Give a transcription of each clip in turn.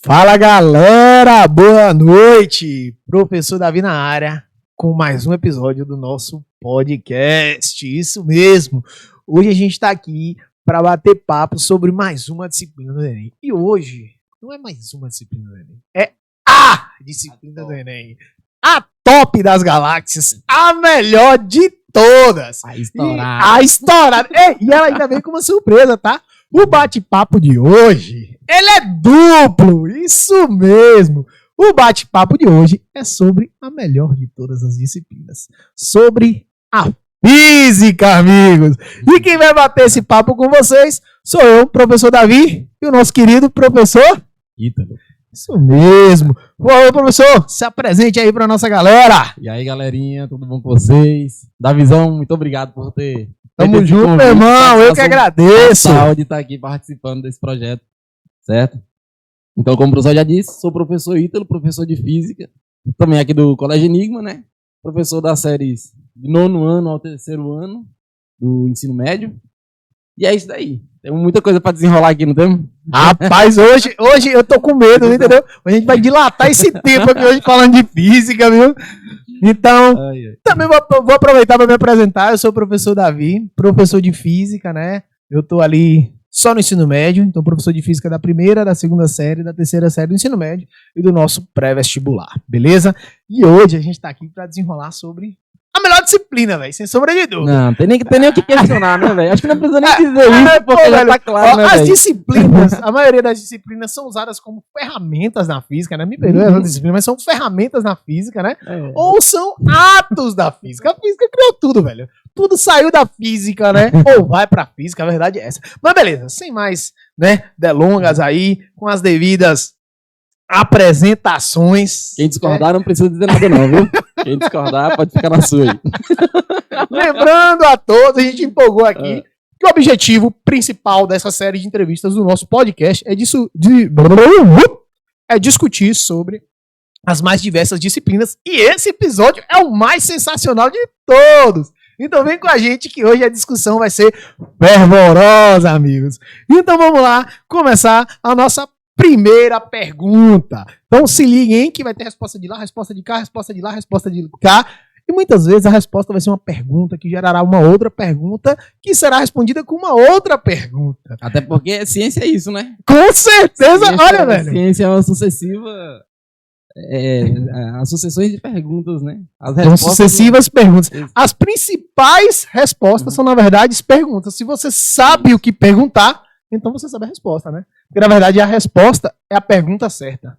Fala galera, boa noite! Professor Davi na área com mais um episódio do nosso podcast. Isso mesmo! Hoje a gente está aqui para bater papo sobre mais uma disciplina do Enem. E hoje não é mais uma disciplina do Enem, é a disciplina do Enem. A top das galáxias, a melhor de todas. A estourada. A estourada. E ela ainda vem com uma surpresa, tá? O bate-papo de hoje, ele é duplo, isso mesmo. O bate-papo de hoje é sobre a melhor de todas as disciplinas, sobre a física, amigos. E quem vai bater esse papo com vocês sou eu, professor Davi, e o nosso querido professor Ítalo. Isso mesmo. Ô, professor, se apresente aí pra nossa galera. E aí, galerinha, tudo bom com vocês? Davizão, muito obrigado por ter... Tamo junto, meu irmão, eu que agradeço. Saúde estar aqui participando desse projeto, certo? Então, como o professor já disse, sou o professor Ítalo, professor de Física, também aqui do Colégio Enigma, né? Professor das séries de 9º ano ao 3º ano do ensino médio. E é isso daí. Temos muita coisa pra desenrolar aqui, não temos? Rapaz, hoje eu tô com medo, entendeu? A gente vai dilatar esse tempo aqui hoje falando de física, viu? Então, também vou aproveitar para me apresentar. Eu sou o professor Davi, professor de física, né? Eu tô ali só no ensino médio, então professor de física da 1ª, da 2ª série, da 3ª série do ensino médio e do nosso pré-vestibular, beleza? E hoje a gente tá aqui para desenrolar sobre a melhor disciplina, velho, sem sombra de dúvida. Não, tem nem o que questionar, né, velho? Acho que não precisa nem dizer isso, porque já tá claro, né, as disciplinas, a maioria das disciplinas são usadas como ferramentas na física, né? Me perdoe as disciplinas, mas são ferramentas na física, né? Ou são atos da física. A física criou tudo, velho. Tudo saiu da física, né? Ou vai pra física, a verdade é essa. Mas beleza, sem mais, né, delongas aí, com as devidas apresentações. Quem discordar não precisa dizer nada não, viu? Quem discordar pode ficar na sua aí. Lembrando a todos, a gente empolgou aqui, que o objetivo principal dessa série de entrevistas do nosso podcast é discutir sobre as mais diversas disciplinas. E esse episódio é o mais sensacional de todos. Então vem com a gente que hoje a discussão vai ser fervorosa, amigos. Então vamos lá começar a nossa primeira pergunta. Então se liguem, hein, que vai ter resposta de lá, resposta de cá, resposta de lá, resposta de cá. E muitas vezes a resposta vai ser uma pergunta que gerará uma outra pergunta que será respondida com uma outra pergunta. Até porque ciência é isso, né? Com certeza, ciência, olha, velho. Ciência é uma sucessiva... as sucessões de perguntas, né? São sucessivas perguntas. As principais respostas são, na verdade, as perguntas. Se você sabe o que perguntar, então você sabe a resposta, né? Porque, na verdade, a resposta é a pergunta certa.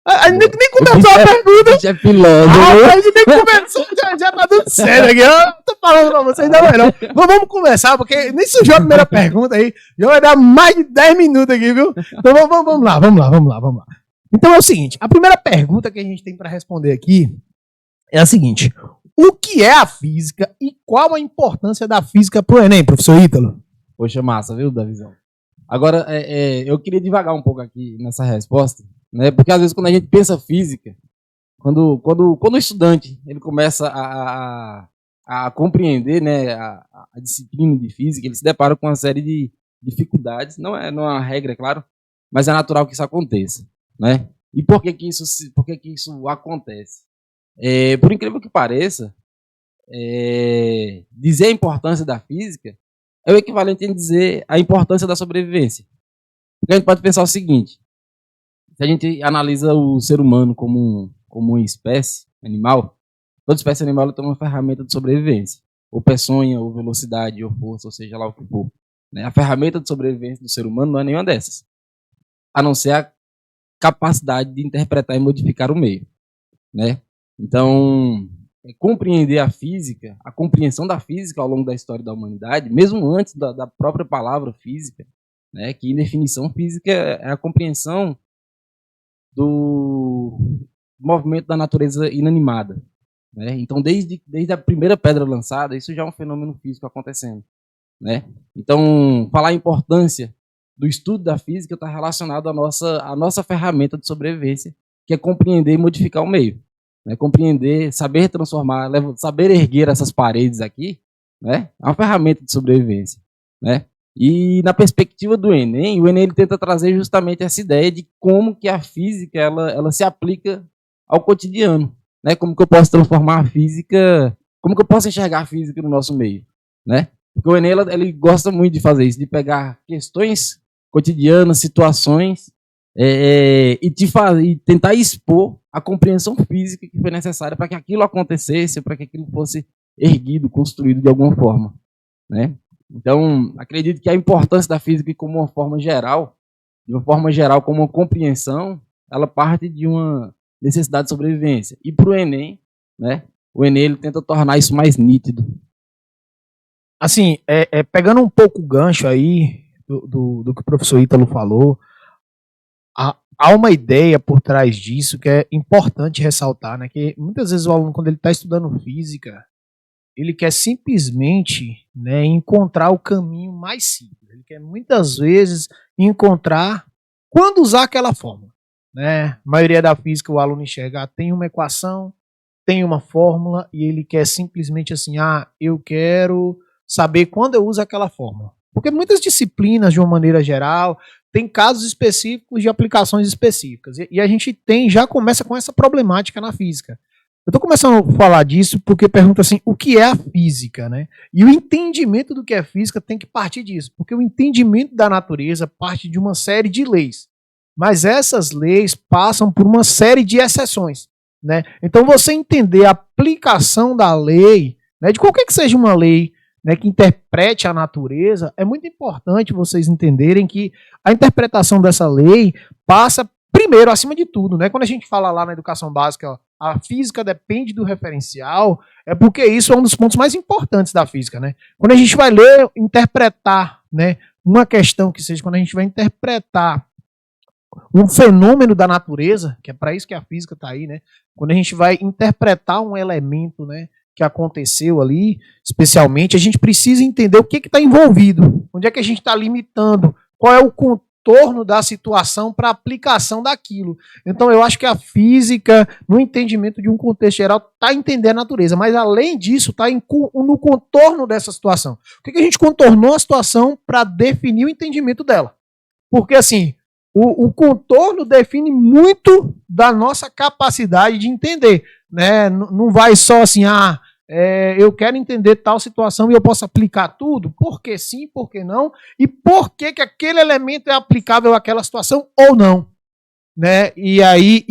Nem começou a pergunta. Já é piloto. A gente nem começou, já tá tudo certo aqui. Eu tô falando pra vocês, não é não. Vamos começar, porque nem surgiu a primeira pergunta aí. Já vai dar mais de 10 minutos aqui, viu? Então vamos lá. Então é o seguinte, a primeira pergunta que a gente tem para responder aqui é a seguinte: o que é a física e qual a importância da física pro Enem, professor Ítalo? Poxa, massa, viu, Davizão? Agora, eu queria divagar um pouco aqui nessa resposta, né? Porque às vezes quando a gente pensa física, quando o estudante ele começa a compreender, né, a disciplina de física, ele se depara com uma série de dificuldades. Não é uma regra, é claro, mas é natural que isso aconteça. Né? E por que isso acontece? Por incrível que pareça, dizer a importância da física é o equivalente a dizer a importância da sobrevivência. Porque a gente pode pensar o seguinte: se a gente analisa o ser humano como uma espécie animal, toda espécie animal tem uma ferramenta de sobrevivência, ou peçonha, ou velocidade, ou força, ou seja lá o que for. Né? A ferramenta de sobrevivência do ser humano não é nenhuma dessas, a não ser a capacidade de interpretar e modificar o meio, né? Então, compreender a física, a compreensão da física ao longo da história da humanidade, mesmo antes da própria palavra física, né? Que em definição física é a compreensão do movimento da natureza inanimada, né? Então, desde a primeira pedra lançada, isso já é um fenômeno físico acontecendo, né? Então, falar a importância do estudo da física está relacionado à nossa ferramenta de sobrevivência, que é compreender e modificar o meio. Né? Compreender, saber transformar, saber erguer essas paredes aqui, né? É uma ferramenta de sobrevivência. Né? E na perspectiva do Enem, o Enem ele tenta trazer justamente essa ideia de como que a física ela se aplica ao cotidiano, né? Como que eu posso transformar a física, como que eu posso enxergar a física no nosso meio, né? Porque o Enem ele gosta muito de fazer isso, de pegar questões cotidianas, situações, e tentar expor a compreensão física que foi necessária para que aquilo acontecesse, para que aquilo fosse erguido, construído de alguma forma, né? Então, acredito que a importância da física como uma forma geral, como uma compreensão, ela parte de uma necessidade de sobrevivência. E para o Enem, né? O Enem ele tenta tornar isso mais nítido. Assim, pegando um pouco o gancho aí do que o professor Ítalo falou, há uma ideia por trás disso que é importante ressaltar, né? Que muitas vezes o aluno, quando ele está estudando física, ele quer simplesmente, né, encontrar o caminho mais simples. Ele quer muitas vezes encontrar quando usar aquela fórmula, né? A maioria da física o aluno enxerga, tem uma equação, tem uma fórmula e ele quer simplesmente assim, eu quero saber quando eu uso aquela fórmula. Porque muitas disciplinas, de uma maneira geral, tem casos específicos de aplicações específicas. E a gente já começa com essa problemática na física. Eu estou começando a falar disso porque pergunta assim, o que é a física, né? E o entendimento do que é física tem que partir disso, porque o entendimento da natureza parte de uma série de leis. Mas essas leis passam por uma série de exceções, né? Então você entender a aplicação da lei, né, de qualquer que seja uma lei, né, que interprete a natureza, é muito importante vocês entenderem que a interpretação dessa lei passa primeiro, acima de tudo, né? Quando a gente fala lá na educação básica, ó, a física depende do referencial, é porque isso é um dos pontos mais importantes da física, né? Quando a gente vai ler, interpretar, né, uma questão que seja, quando a gente vai interpretar um fenômeno da natureza, que é para isso que a física está aí, né? Quando a gente vai interpretar um elemento, né, que aconteceu ali, especialmente, a gente precisa entender o que está envolvido, onde é que a gente está limitando, qual é o contorno da situação para aplicação daquilo. Então eu acho que a física, no entendimento de um contexto geral, está entendendo a natureza, mas além disso, está no contorno dessa situação. O que a gente contornou a situação para definir o entendimento dela? Porque assim, o contorno define muito da nossa capacidade de entender, né? Não vai só assim, eu quero entender tal situação e eu posso aplicar tudo, por que sim, por que não, e por que aquele elemento é aplicável àquela situação ou não, né? E aí,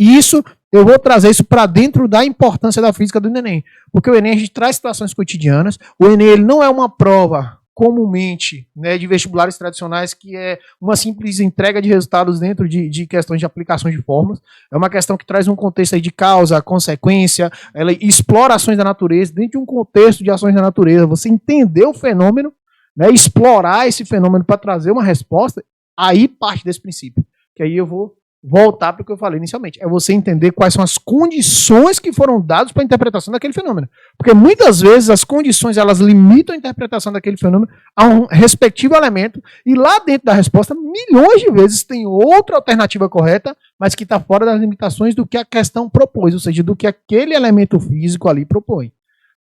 eu vou trazer isso para dentro da importância da física do Enem, porque o Enem a gente traz situações cotidianas, o Enem ele não é uma prova comumente, né, de vestibulares tradicionais, que é uma simples entrega de resultados dentro de questões de aplicações de fórmulas. É uma questão que traz um contexto aí de causa, consequência, ela explora ações da natureza, dentro de um contexto de ações da natureza, você entender o fenômeno, né, explorar esse fenômeno para trazer uma resposta, aí parte desse princípio. Que aí eu vou voltar para o que eu falei inicialmente. É você entender quais são as condições que foram dadas para a interpretação daquele fenômeno. Porque muitas vezes as condições elas limitam a interpretação daquele fenômeno a um respectivo elemento e lá dentro da resposta, milhões de vezes tem outra alternativa correta, mas que está fora das limitações do que a questão propôs, ou seja, do que aquele elemento físico ali propõe.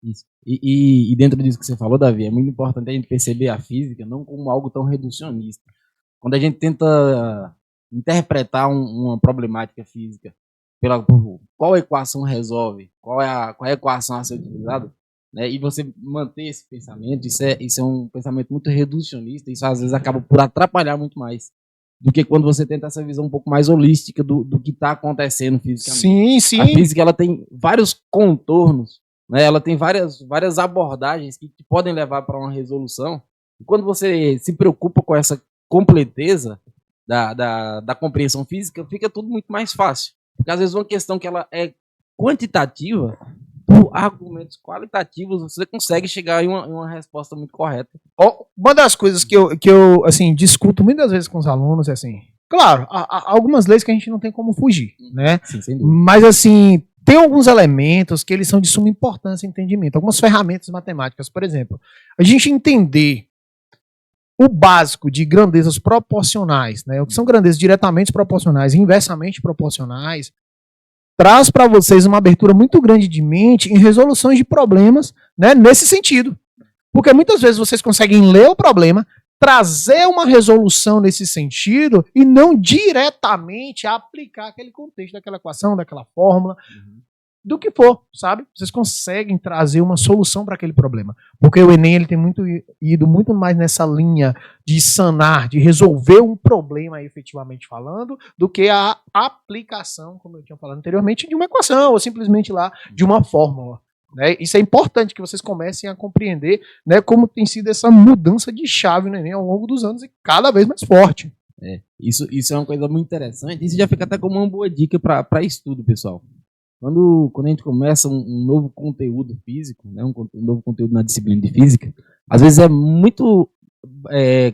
Isso. E dentro disso que você falou, Davi, é muito importante a gente perceber a física não como algo tão reducionista. Quando a gente tenta interpretar uma problemática física por qual equação resolve, qual é a equação a ser utilizada, né? E você manter esse pensamento, isso é um pensamento muito reducionista, isso às vezes acaba por atrapalhar muito mais do que quando você tenta essa visão um pouco mais holística do que está acontecendo fisicamente. Sim, sim. A física ela tem vários contornos, né? Ela tem várias abordagens que podem levar para uma resolução, e quando você se preocupa com essa completeza da compreensão física, fica tudo muito mais fácil. Porque às vezes uma questão que ela é quantitativa, por argumentos qualitativos, você consegue chegar em uma resposta muito correta. Uma das coisas que eu assim, discuto muitas vezes com os alunos é assim, claro, há algumas leis que a gente não tem como fugir, né? Sim, sem dúvida. Mas assim, tem alguns elementos que eles são de suma importância e entendimento. Algumas ferramentas matemáticas, por exemplo, a gente entender o básico de grandezas proporcionais, né? O que são grandezas diretamente proporcionais e inversamente proporcionais, traz para vocês uma abertura muito grande de mente em resoluções de problemas, né, nesse sentido. Porque muitas vezes vocês conseguem ler o problema, trazer uma resolução nesse sentido e não diretamente aplicar aquele contexto daquela equação, daquela fórmula, do que for, sabe? Vocês conseguem trazer uma solução para aquele problema. Porque o Enem ele tem ido muito mais nessa linha de sanar, de resolver um problema efetivamente falando, do que a aplicação, como eu tinha falado anteriormente, de uma equação, ou simplesmente lá de uma fórmula. Né? Isso é importante que vocês comecem a compreender, né, como tem sido essa mudança de chave no Enem ao longo dos anos e cada vez mais forte. Isso é uma coisa muito interessante. Isso já fica até como uma boa dica para estudo, pessoal. Quando a gente começa um novo conteúdo físico, né, um novo conteúdo na disciplina de física, às vezes é muito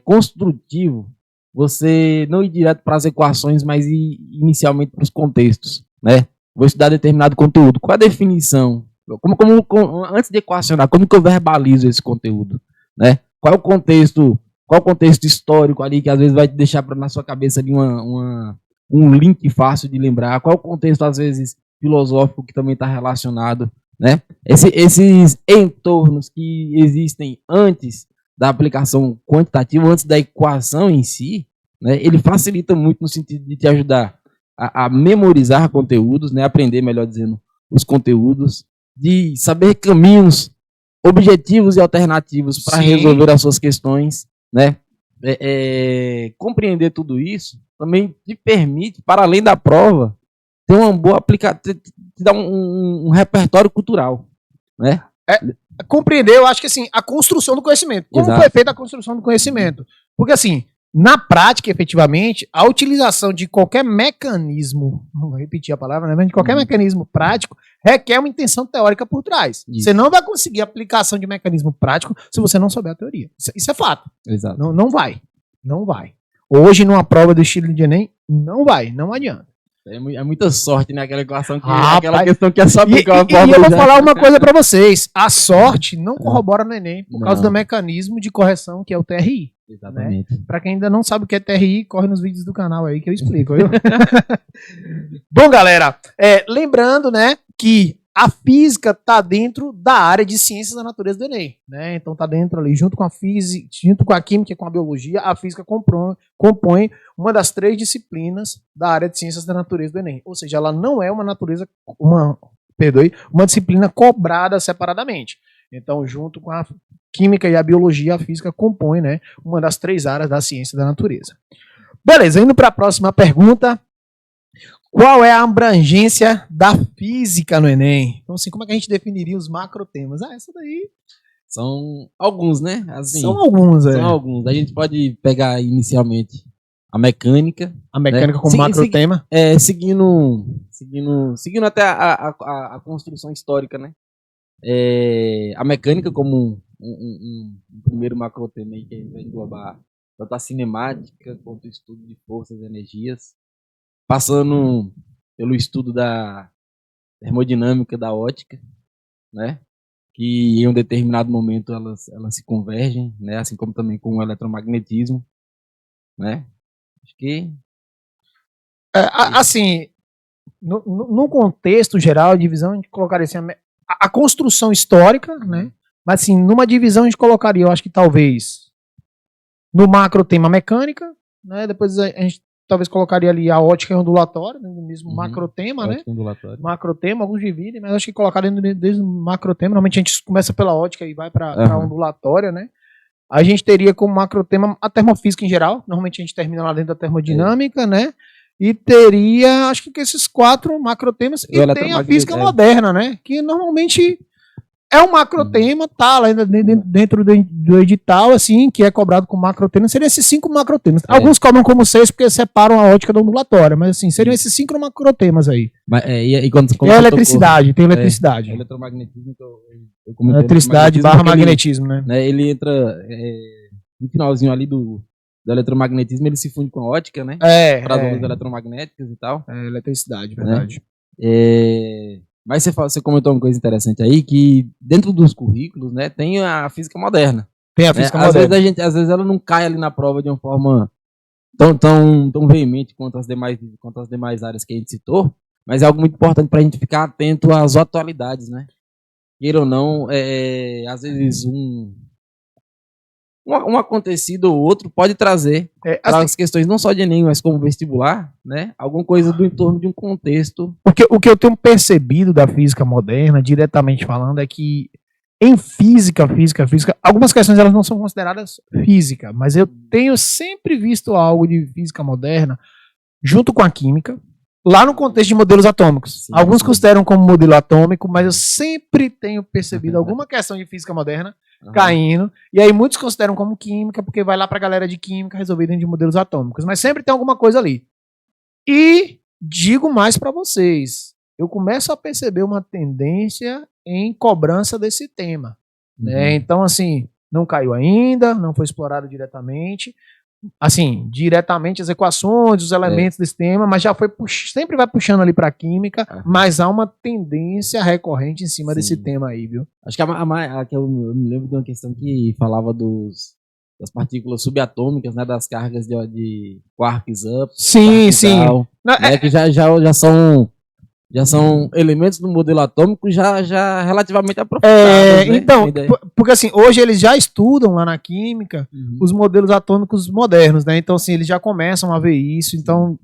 construtivo você não ir direto para as equações, mas ir inicialmente para os contextos. Né? Vou estudar determinado conteúdo. Qual a definição? Antes de equacionar, como que eu verbalizo esse conteúdo? Né? Qual é o contexto histórico ali que às vezes vai te deixar na sua cabeça ali um link fácil de lembrar? Qual é o contexto, às vezes, filosófico que também está relacionado, né? Esses entornos que existem antes da aplicação quantitativa, antes da equação em si, né? Ele facilita muito no sentido de te ajudar a memorizar conteúdos, né? Aprender, melhor dizendo, os conteúdos, de saber caminhos objetivos e alternativos para resolver as suas questões, né? Compreender tudo isso também te permite, para além da prova, ter uma boa aplicação, te dá um repertório cultural, né? Compreender, eu acho que assim, a construção do conhecimento. Como Exato. foi feita a construção do conhecimento? Porque assim, na prática, efetivamente, a utilização de qualquer mecanismo, não vou repetir a palavra, né, mas de qualquer mecanismo prático, requer uma intenção teórica por trás. Isso. Você não vai conseguir aplicação de mecanismo prático se você não souber a teoria. Isso é fato. Exato. Não vai. Não vai. Hoje, numa prova do estilo de Enem, não vai, não adianta. É muita sorte, né? Aquela equação Aquela questão que é só aplicar uma forma. E eu vou já. falar uma coisa pra vocês. A sorte não corrobora no Enem por causa do mecanismo de correção que é o TRI. Exatamente. Né? Pra quem ainda não sabe o que é TRI, corre nos vídeos do canal aí que eu explico. Viu? Bom, galera, lembrando, né, que a física está dentro da área de ciências da natureza do Enem, né? Então está dentro ali, junto com a física, junto com a química e com a biologia, a física compõe uma das 3 disciplinas da área de ciências da natureza do Enem. Ou seja, ela não é uma disciplina cobrada separadamente. Então, junto com a química e a biologia, a física compõe, né, uma das 3 áreas da ciência da natureza. Beleza, indo para a próxima pergunta. Qual é a abrangência da física no Enem? Então, assim, como é que a gente definiria os macrotemas? Essa daí... São alguns, né? Assim, são alguns, São alguns. A gente pode pegar inicialmente a mecânica. A mecânica, né, como macrotema. Seguindo até a construção histórica, né? A mecânica como um primeiro macrotema aí que vai englobar tanto a cinemática quanto o estudo de forças e energias. Passando pelo estudo da termodinâmica da ótica, né? Que em um determinado momento elas se convergem, né? Assim como também com o eletromagnetismo, né? Acho que... assim, no contexto geral, divisão, a gente colocaria assim, a construção histórica, né? Mas assim, numa divisão a gente colocaria, eu acho que talvez, no macrotema mecânica, né? Depois a gente talvez colocaria ali a ótica ondulatória, no mesmo macrotema, né? Macrotema, alguns dividem, mas acho que colocaria desde o macrotema. Normalmente a gente começa pela ótica e vai para a ondulatória, né? A gente teria como macrotema a termofísica em geral. Normalmente a gente termina lá dentro da termodinâmica, né? E teria, acho que esses 4 macrotemas. E tem a física moderna, né? Que normalmente é um macrotema, tá lá ainda dentro do edital, assim, que é cobrado com macrotema. Seriam esses 5 macrotemas. Alguns cobram como 6 porque separam a ótica da ondulatória, mas assim, seriam esses 5 macrotemas aí. Mas, e a eletricidade, tem eletricidade. Eletromagnetismo, eu comentei. Eletricidade barra magnetismo, né? Ele entra no finalzinho ali do eletromagnetismo, ele se funde com a ótica, né? Para as ondas eletromagnéticas e tal. Eletricidade, verdade. Mas você comentou uma coisa interessante aí, que dentro dos currículos, né, tem a física moderna. Tem a física moderna. Às vezes ela não cai ali na prova de uma forma tão veemente quanto as demais áreas que a gente citou, mas é algo muito importante para a gente ficar atento às atualidades, né? Queira ou não, às vezes um acontecido ou outro pode trazer para assim, as questões não só de Enem, mas como vestibular, né? Alguma coisa do entorno de um contexto. Porque o que eu tenho percebido da física moderna, diretamente falando, é que em física, algumas questões elas não são consideradas física, mas eu tenho sempre visto algo de física moderna junto com a química, lá no contexto de modelos atômicos. Sim, Alguns sim. consideram como modelo atômico, mas eu sempre tenho percebido alguma questão de física moderna caindo, e aí muitos consideram como química, porque vai lá pra galera de química resolver dentro de modelos atômicos, mas sempre tem alguma coisa ali. E digo mais pra vocês, eu começo a perceber uma tendência em cobrança desse tema, né? Então, assim, não caiu ainda, não foi explorado diretamente, assim, diretamente as equações, os elementos desse tema, mas já foi sempre vai puxando ali pra química, mas há uma tendência recorrente em cima desse tema aí, viu? Acho que a que eu me lembro de uma questão que falava das partículas subatômicas, né, das cargas de quarks up, Sim, sim. Down, né, que já são elementos do modelo atômico já relativamente aprofundados, né? Então, porque assim, hoje eles já estudam lá na química os modelos atômicos modernos, né? Então, assim, eles já começam a ver isso. Então,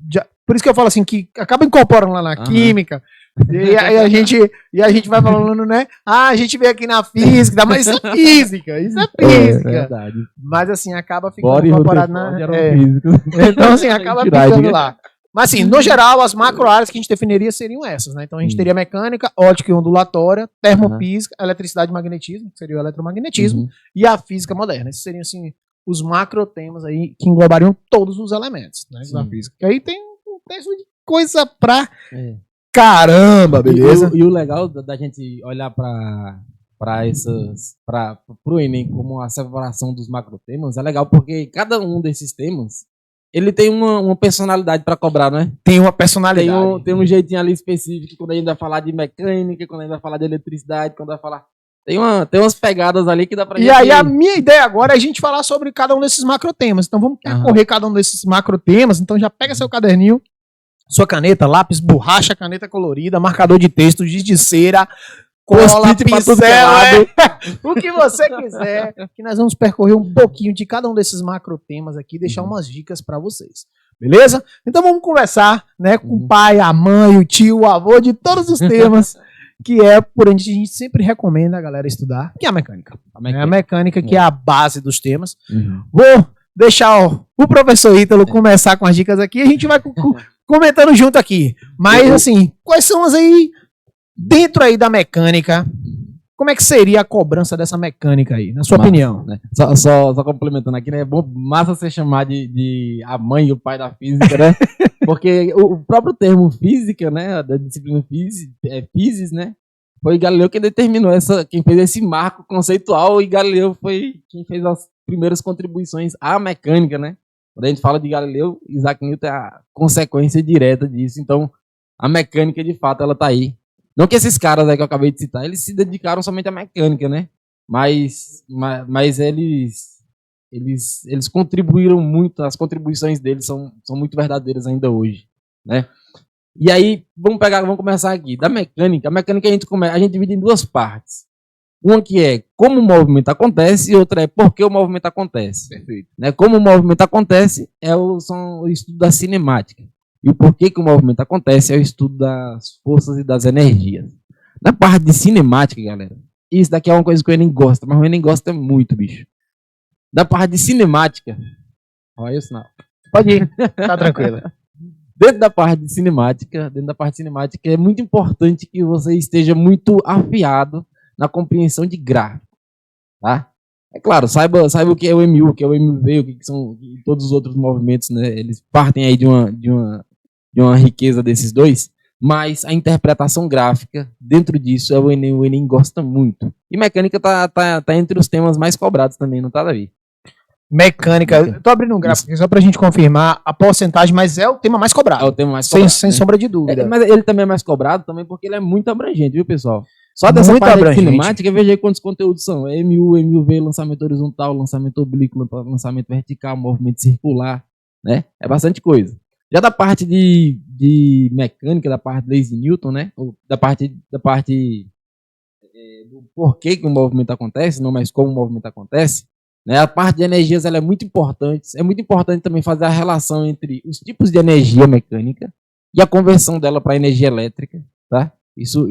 por isso que eu falo assim, que acaba incorporando lá na química. E a gente vai falando, né? A gente vê aqui na física, mas isso é física, verdade. Mas assim, acaba ficando incorporado na. Então, assim, acaba ficando lá. Mas assim, no geral, as macro áreas que a gente definiria seriam essas, né? Então a gente teria mecânica, ótica e ondulatória, termofísica, eletricidade e magnetismo, que seria o eletromagnetismo, e a física moderna. Esses seriam, assim, os macro temas aí que englobariam todos os elementos, né, da física. E aí tem um texto de coisa pra caramba, beleza? E o legal da gente olhar pro Enem como a separação dos macro temas é legal porque cada um desses temas ele tem uma personalidade para cobrar, né? Tem uma personalidade. Tem um jeitinho ali específico quando a gente vai falar de mecânica, quando a gente vai falar de eletricidade, quando vai falar... Tem umas pegadas ali que dá pra gente... E aí a minha ideia agora é a gente falar sobre cada um desses macro temas. Então vamos percorrer cada um desses macro temas. Então já pega seu caderninho, sua caneta, lápis, borracha, caneta colorida, marcador de texto, giz de cera, cola, pincel, o que você quiser, que nós vamos percorrer um pouquinho de cada um desses macro temas aqui, deixar umas dicas para vocês, beleza? Então vamos conversar, né, com o pai, a mãe, o tio, o avô, de todos os temas, que é por onde a gente sempre recomenda a galera estudar, que é a mecânica. A mecânica que é a base dos temas. Vou deixar o professor Ítalo começar com as dicas aqui, e a gente vai comentando junto aqui. Mas assim, quais são as aí dentro aí da mecânica, como é que seria a cobrança dessa mecânica aí, na sua opinião? Né? Só complementando aqui, né? É bom, massa você chamar de a mãe e o pai da física, né? Porque o próprio termo física, né? Da disciplina Physis, né? Foi Galileu quem determinou quem fez esse marco conceitual, e Galileu foi quem fez as primeiras contribuições à mecânica, né? Quando a gente fala de Galileu, Isaac Newton é a consequência direta disso. Então, a mecânica, de fato, ela tá aí. Não que esses caras aí que eu acabei de citar, eles se dedicaram somente à mecânica, né? Mas eles contribuíram muito, as contribuições deles são muito verdadeiras ainda hoje, né? E aí, vamos começar aqui. Da mecânica, a mecânica a gente divide em duas partes. Uma que é como o movimento acontece e outra é por que o movimento acontece. Perfeito. Né? Como o movimento acontece são o estudo da cinemática. E o porquê que o movimento acontece é o estudo das forças e das energias. Na parte de cinemática, galera, isso daqui é uma coisa que o Enem gosta, mas o Enem gosta muito, bicho. Da parte de cinemática, olha o sinal. Pode ir, tá tranquilo. Dentro da parte de cinemática, é muito importante que você esteja muito afiado na compreensão de gráfico, tá? É claro, saiba o que é o MU, o que é o MV, o que são todos os outros movimentos, né? Eles partem aí de uma riqueza desses dois, mas a interpretação gráfica, dentro disso, o Enem gosta muito. E mecânica tá entre os temas mais cobrados também, não tá, Davi? Mecânica, tô abrindo um gráfico aqui só pra gente confirmar a porcentagem, mas é o tema mais cobrado. É o tema mais cobrado. Sem sombra de dúvida. Mas ele também é mais cobrado também porque ele é muito abrangente, viu, pessoal? Só dessa muito parte abrangente. de cinemática, veja aí quantos conteúdos são. MU, MUV, lançamento horizontal, lançamento oblíquo, lançamento vertical, movimento circular, né? É bastante coisa. Já da parte de mecânica, da parte de leis de Newton, né? Ou da parte do porquê que o movimento acontece, não mais como o movimento acontece, né? A parte de energias ela é muito importante. É muito importante também fazer a relação entre os tipos de energia mecânica e a conversão dela para energia elétrica, tá? Isso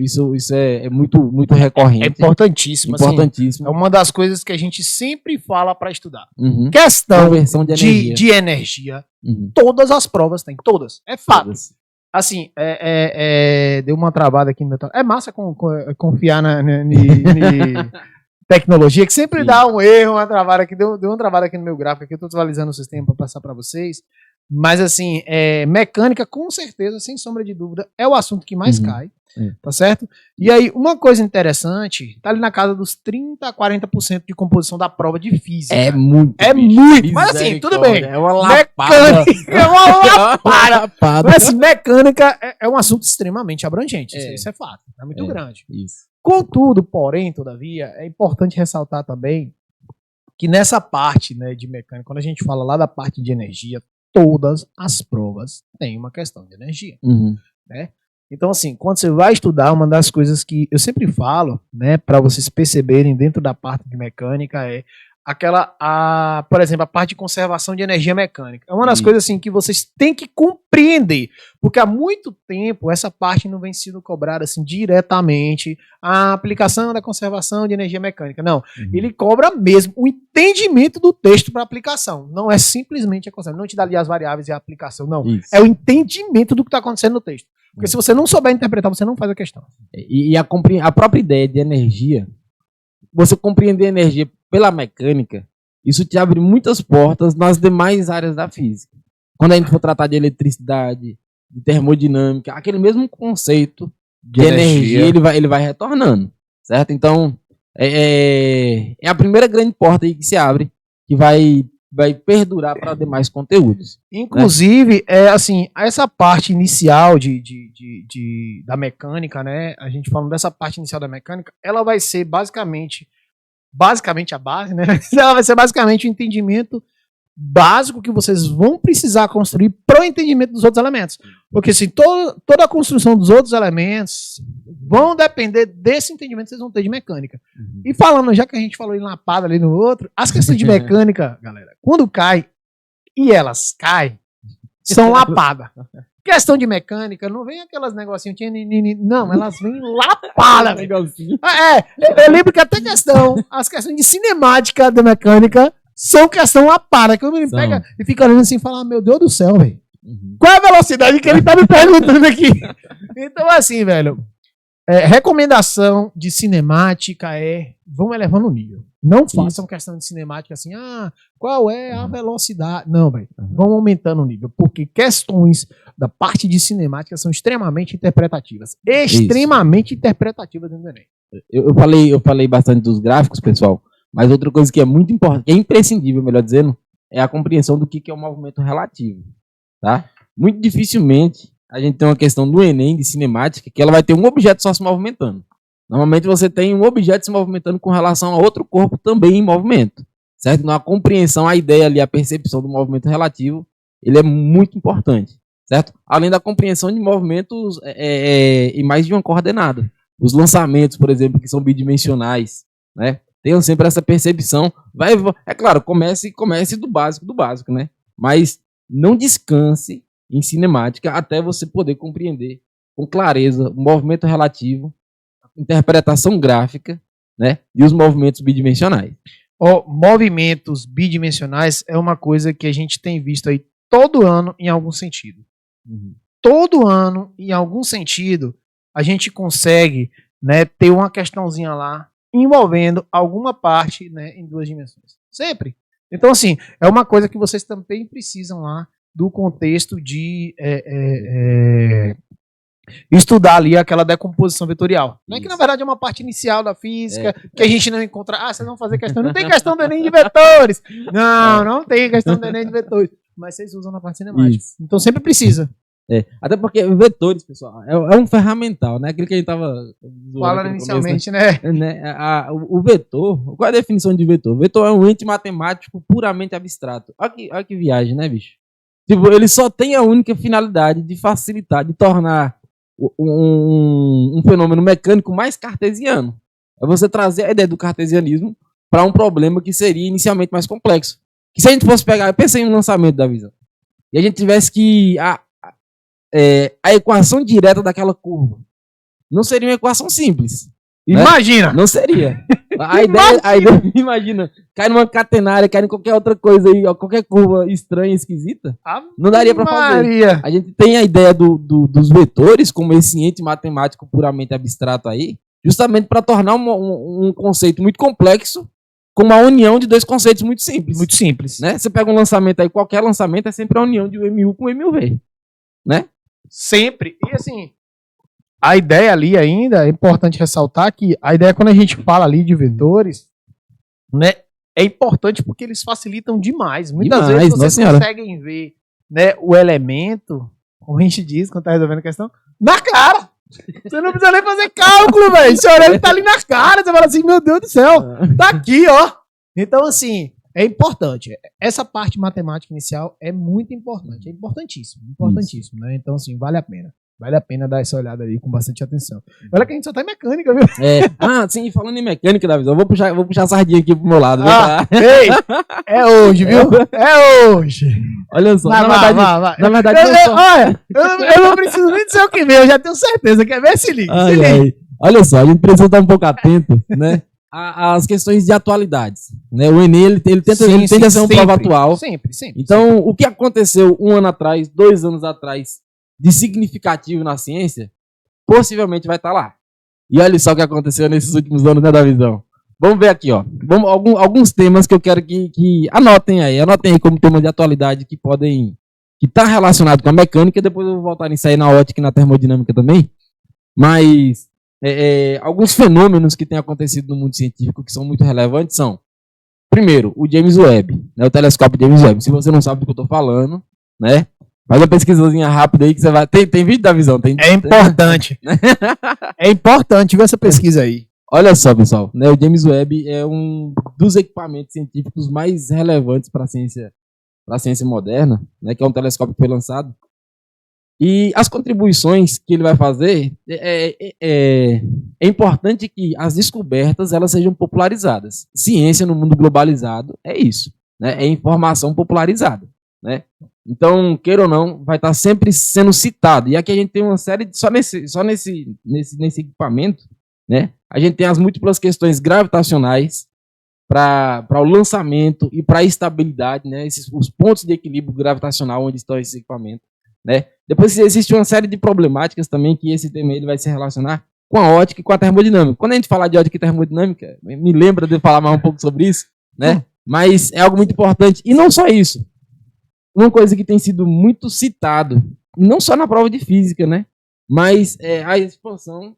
é muito recorrente. É importantíssimo. Importantíssimo. Assim, é uma das coisas que a gente sempre fala para estudar. Uhum. Questão Conversão de energia. Todas as provas têm, todas. É fato. Todas. Assim, deu uma travada aqui no meu trabalho. É massa confiar na tecnologia, que sempre dá um erro, uma travada aqui. Deu uma travada aqui no meu gráfico, aqui eu tô atualizando o sistema para passar para vocês. Mas, assim, mecânica, com certeza, sem sombra de dúvida, é o assunto que mais cai. Tá certo? E aí, uma coisa interessante, tá ali na casa dos 30% a 40% de composição da prova de física. É muito. Mas assim, tudo bem. É uma lapada. É uma lapada. Mas assim, mecânica é um assunto extremamente abrangente. Isso é fato. É muito grande. Isso. Contudo, porém, todavia, é importante ressaltar também que nessa parte, né, de mecânica, quando a gente fala lá da parte de energia, todas as provas têm uma questão de energia. Né? Então, assim, quando você vai estudar, uma das coisas que eu sempre falo, né, para vocês perceberem dentro da parte de mecânica é por exemplo, a parte de conservação de energia mecânica. É uma das coisas, assim, que vocês têm que compreender, porque há muito tempo essa parte não vem sendo cobrada, assim, diretamente a aplicação da conservação de energia mecânica. Não, ele cobra mesmo o entendimento do texto para aplicação. Não é simplesmente a conservação, não te dá ali as variáveis e a aplicação, não. Isso. É o entendimento do que está acontecendo no texto. Porque se você não souber interpretar, você não faz a questão. E a própria ideia de energia, você compreender a energia pela mecânica, isso te abre muitas portas nas demais áreas da física. Quando a gente for tratar de eletricidade, de termodinâmica, aquele mesmo conceito de energia ele vai retornando, certo? Então, é a primeira grande porta aí que se abre, que vai perdurar para demais conteúdos. Inclusive, assim, essa parte inicial da mecânica, né? A gente falando dessa parte inicial da mecânica, ela vai ser basicamente a base, né? Ela vai ser basicamente o entendimento básico que vocês vão precisar construir para o entendimento dos outros elementos. Porque assim, toda a construção dos outros elementos vão depender desse entendimento que vocês vão ter de mecânica. E falando, já que a gente falou em lapada ali no outro, as questões de mecânica, galera, quando cai, e elas caem, são lapada. Questão de mecânica, não vem aquelas negocinhos, não, elas vêm lapada. Eu lembro que até as questões de cinemática da mecânica são questão lapada, que o menino pega e fica olhando assim e fala, meu Deus do céu, velho. Qual é a velocidade que ele tá me perguntando aqui? Então, assim, velho, recomendação de cinemática vão elevando o nível. Não façam questão de cinemática assim, qual é a velocidade? Não, velho. Vão aumentando o nível, porque questões da parte de cinemática são extremamente interpretativas. Extremamente interpretativas dentro do Enem. Eu falei bastante dos gráficos, pessoal, mas outra coisa que é muito importante, que é imprescindível, melhor dizendo, é a compreensão do que é o movimento relativo. Tá? Muito dificilmente a gente tem uma questão do Enem de cinemática que ela vai ter um objeto só se movimentando. Normalmente você tem um objeto se movimentando com relação a outro corpo também em movimento, certo? Então a compreensão, a ideia ali, a percepção do movimento relativo, ele é muito importante, certo? Além da compreensão de movimentos em mais de uma coordenada. Os lançamentos, por exemplo, que são bidimensionais, né? Tenham sempre essa percepção. É claro, comece do básico, né? Mas não descanse em cinemática até você poder compreender com clareza o movimento relativo, interpretação gráfica, né, e os movimentos bidimensionais. Movimentos bidimensionais é uma coisa que a gente tem visto aí todo ano em algum sentido. Todo ano, em algum sentido, a gente consegue, né, ter uma questãozinha lá envolvendo alguma parte, né, em duas dimensões. Sempre. Então, assim, é uma coisa que vocês também precisam lá do contexto de estudar ali aquela decomposição vetorial. Não é que, na verdade, é uma parte inicial da física que a gente não encontra. Vocês vão fazer questão. Não tem questão do Enem de vetores. Não tem questão do Enem de vetores. Mas vocês usam na parte cinemática. Isso. Então sempre precisa. Até porque vetores, pessoal, é um ferramental, né? Aquilo que a gente estava falando inicialmente, né? O vetor, qual é a definição de vetor? Vetor é um ente matemático puramente abstrato. Olha que viagem, né, bicho? Tipo, ele só tem a única finalidade de facilitar, de tornar um fenômeno mecânico mais cartesiano. É você trazer a ideia do cartesianismo para um problema que seria inicialmente mais complexo. Que se a gente fosse pegar, pensa em um lançamento da visão, e a gente tivesse que a equação direta daquela curva não seria uma equação simples. Imagina! Né? Não seria. A ideia, imagina, cai numa catenária, cai em qualquer outra coisa aí, qualquer curva estranha, esquisita, não daria para fazer. A gente tem a ideia dos vetores como esse ente matemático puramente abstrato aí, justamente para tornar um conceito muito complexo com uma união de dois conceitos muito simples. Muito simples. Né? Você pega um lançamento aí, qualquer lançamento é sempre a união de um MU com um MUV. Né? Sempre. E assim, a ideia ali ainda, é importante ressaltar que a ideia quando a gente fala ali de vetores, né, é importante porque eles facilitam demais. Muitas vezes vocês conseguem ver, né, o elemento, como a gente diz quando tá resolvendo a questão, na cara. Você não precisa nem fazer cálculo, velho. Seu orelha tá ali na cara. Você fala assim, meu Deus do céu, tá aqui, ó. Então, assim, é importante. Essa parte matemática inicial é muito importante. É importantíssimo. Importantíssimo, né? Então, assim, vale a pena. Vale a pena dar essa olhada aí com bastante atenção. Olha que a gente só tá em mecânica, viu? Sim, falando em mecânica, Davi, eu vou puxar a sardinha aqui pro meu lado. Ei, é hoje, viu? É hoje. Olha só, na verdade eu não preciso nem dizer o que vem, eu já tenho certeza. Quer ver? Se liga. Olha só, a gente precisa estar um pouco atento, né? As questões de atualidades. Né? O Enem, ele tenta ser um prova atual. Sempre. Então, o que aconteceu 1 ano atrás, 2 anos atrás, de significativo na ciência, possivelmente vai estar lá. E olha só o que aconteceu nesses últimos anos, né, Davizão? Vamos ver aqui, ó. Alguns temas que eu quero que anotem aí como tema de atualidade que tá relacionado com a mecânica, depois eu vou voltar nisso aí na ótica e na termodinâmica também. Mas alguns fenômenos que têm acontecido no mundo científico que são muito relevantes são, primeiro, o James Webb, né, o telescópio James Webb. Se você não sabe do que eu estou falando, né, faz uma pesquisazinha rápida aí que você vai... Tem vídeo da visão? É importante. É importante ver essa pesquisa aí. Olha só, pessoal, né, o James Webb é um dos equipamentos científicos mais relevantes para a ciência moderna, né, que é um telescópio que foi lançado. E as contribuições que ele vai fazer, é importante que as descobertas elas sejam popularizadas. Ciência no mundo globalizado é isso, né, é informação popularizada. Né? Então, queira ou não, vai estar sempre sendo citado. E aqui a gente tem uma série de, só nesse equipamento, né? A gente tem as múltiplas questões gravitacionais para o lançamento e para a estabilidade, né? Os pontos de equilíbrio gravitacional onde estão esses equipamentos, né? Depois existe uma série de problemáticas também que esse tema ele vai se relacionar com a ótica e com a termodinâmica. Quando a gente falar de ótica e termodinâmica, me lembra de falar mais um pouco sobre isso, né? Mas é algo muito importante. E não só isso. Uma coisa que tem sido muito citado, não só na prova de física, né? Mas a expansão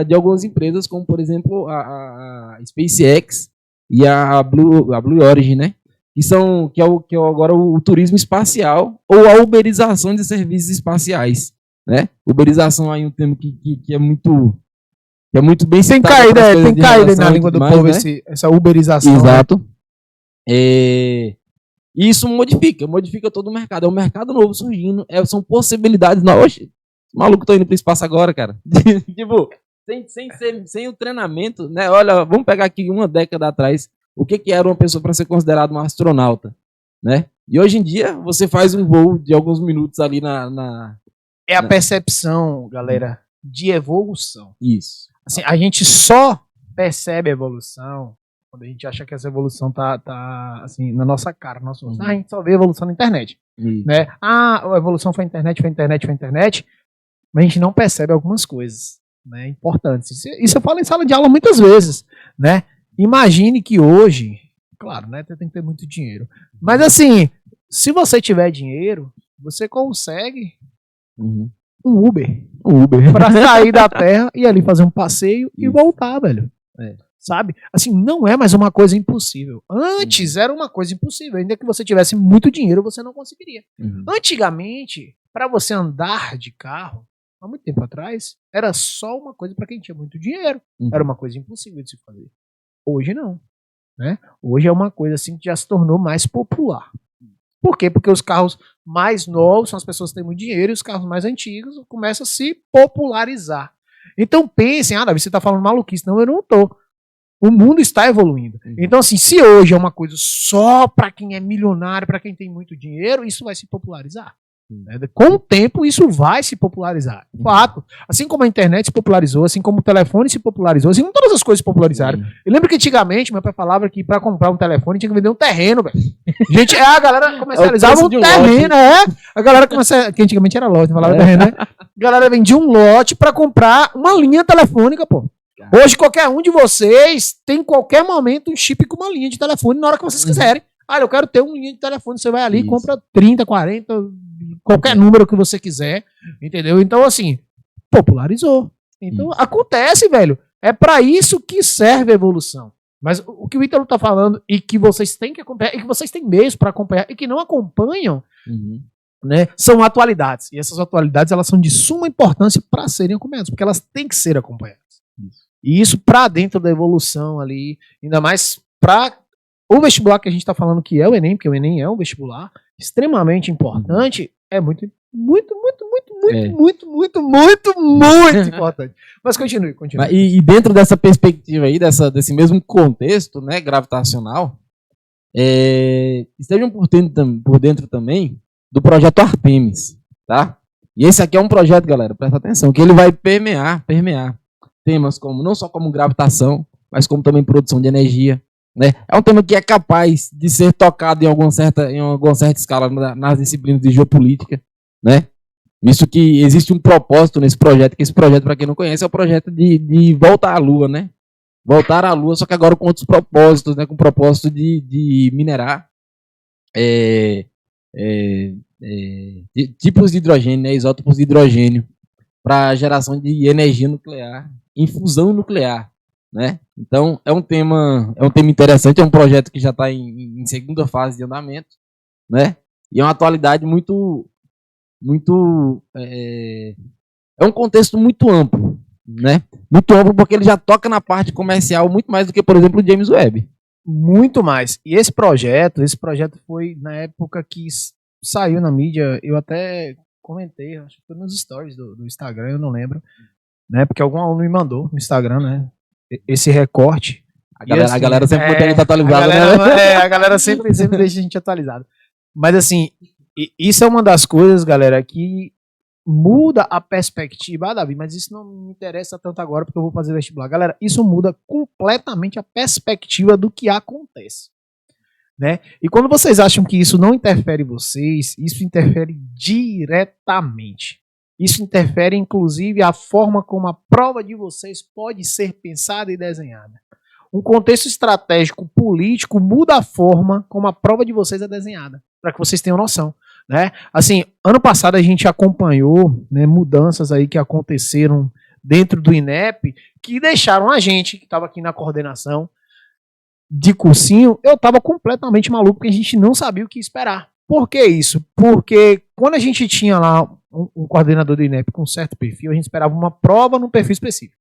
de algumas empresas, como por exemplo a SpaceX e a Blue Origin, né? Que é agora o turismo espacial ou a uberização de serviços espaciais, né? Uberização aí é um termo que é muito bem citado. Tem caído na língua do povo, né? Essa uberização. Exato. Né? E isso modifica todo o mercado. É um mercado novo surgindo, são possibilidades novas. Oxe, maluco, tô indo pro espaço agora, cara. Tipo, sem o treinamento, né? Olha, vamos pegar aqui 1 década atrás, o que era uma pessoa para ser considerada uma astronauta, né? E hoje em dia, você faz um voo de alguns minutos ali É a percepção, galera, de evolução. Isso. Assim, a gente só percebe a evolução quando a gente acha que essa evolução tá assim, na nossa cara. A gente só vê a evolução na internet. Né? A evolução foi internet. Mas a gente não percebe algumas coisas, né, importantes. Isso eu falo em sala de aula muitas vezes. Né? Imagine que hoje, claro, né, tem que ter muito dinheiro. Mas assim, se você tiver dinheiro, você consegue um Uber para sair da Terra e ali fazer um passeio e voltar, velho. Sabe? Assim, não é mais uma coisa impossível. Antes era uma coisa impossível. Ainda que você tivesse muito dinheiro, você não conseguiria. Antigamente, para você andar de carro, há muito tempo atrás, era só uma coisa para quem tinha muito dinheiro. Era uma coisa impossível de se fazer. Hoje não. Né? Hoje é uma coisa assim que já se tornou mais popular. Por quê? Porque os carros mais novos são as pessoas que têm muito dinheiro e os carros mais antigos começam a se popularizar. Então pensem, Davi, você está falando maluquice. Não, eu não estou. O mundo está evoluindo. Então, assim, se hoje é uma coisa só para quem é milionário, para quem tem muito dinheiro, isso vai se popularizar. Com o tempo, isso vai se popularizar. Fato. Assim como a internet se popularizou, assim como o telefone se popularizou, assim como todas as coisas se popularizaram. Eu lembro que antigamente, meu pai falava que para comprar um telefone tinha que vender um terreno, velho. Gente, a galera comercializava um terreno, A galera começava, que antigamente era lote, não falava terreno, né? A galera vendia um lote para comprar uma linha telefônica, pô. Hoje, qualquer um de vocês tem, em qualquer momento, um chip com uma linha de telefone na hora que vocês quiserem. Eu quero ter uma linha de telefone. Você vai ali e compra 30, 40, qualquer número que você quiser. Entendeu? Então, assim, popularizou. Então, acontece, velho. É pra isso que serve a evolução. Mas o que o Ítalo tá falando e que vocês têm que acompanhar, e que vocês têm meios para acompanhar, e que não acompanham, né, são atualidades. E essas atualidades, elas são de suma importância para serem acompanhadas, porque elas têm que ser acompanhadas. E isso para dentro da evolução ali, ainda mais para o vestibular que a gente está falando, que é o Enem, porque o Enem é um vestibular extremamente importante, é muito importante. Mas continue. E dentro dessa perspectiva aí, desse mesmo contexto, né, gravitacional, estejam por dentro também do projeto Artemis, tá? E esse aqui é um projeto, galera, presta atenção, que ele vai permear temas como, não só como gravitação, mas como também produção de energia, né? É um tema que é capaz de ser tocado em alguma certa escala nas disciplinas de geopolítica, né? Visto que existe um propósito nesse projeto, que esse projeto, para quem não conhece, é o projeto de voltar à Lua, né? Voltar à Lua, só que agora com outros propósitos, né? Com o propósito de minerar tipos de hidrogênio, né? Isótopos de hidrogênio, para geração de energia nuclear, em fusão nuclear, né? Então é um tema interessante, é um projeto que já está em segunda fase de andamento, né? E é uma atualidade é um contexto muito amplo, né? Muito amplo porque ele já toca na parte comercial muito mais do que, por exemplo, o James Webb. Muito mais. E esse projeto foi na época que saiu na mídia, eu até comentei, acho que foi nos stories do Instagram, eu não lembro, né? Porque algum aluno me mandou no Instagram, né? Esse recorte. A galera sempre mantém a gente atualizado, né? A galera sempre deixa a gente atualizado. Mas assim, isso é uma das coisas, galera, que muda a perspectiva. Davi, mas isso não me interessa tanto agora porque eu vou fazer vestibular. Galera, isso muda completamente a perspectiva do que acontece, né? E quando vocês acham que isso não interfere em vocês, isso interfere diretamente. Isso interfere, inclusive, a forma como a prova de vocês pode ser pensada e desenhada. Um contexto estratégico político muda a forma como a prova de vocês é desenhada, para que vocês tenham noção, né? Assim, ano passado a gente acompanhou, né, mudanças aí que aconteceram dentro do INEP, que deixaram a gente, que estava aqui na coordenação de cursinho, eu estava completamente maluco, porque a gente não sabia o que esperar. Por que isso? Porque quando a gente tinha lá um coordenador do INEP com um certo perfil, a gente esperava uma prova num perfil específico.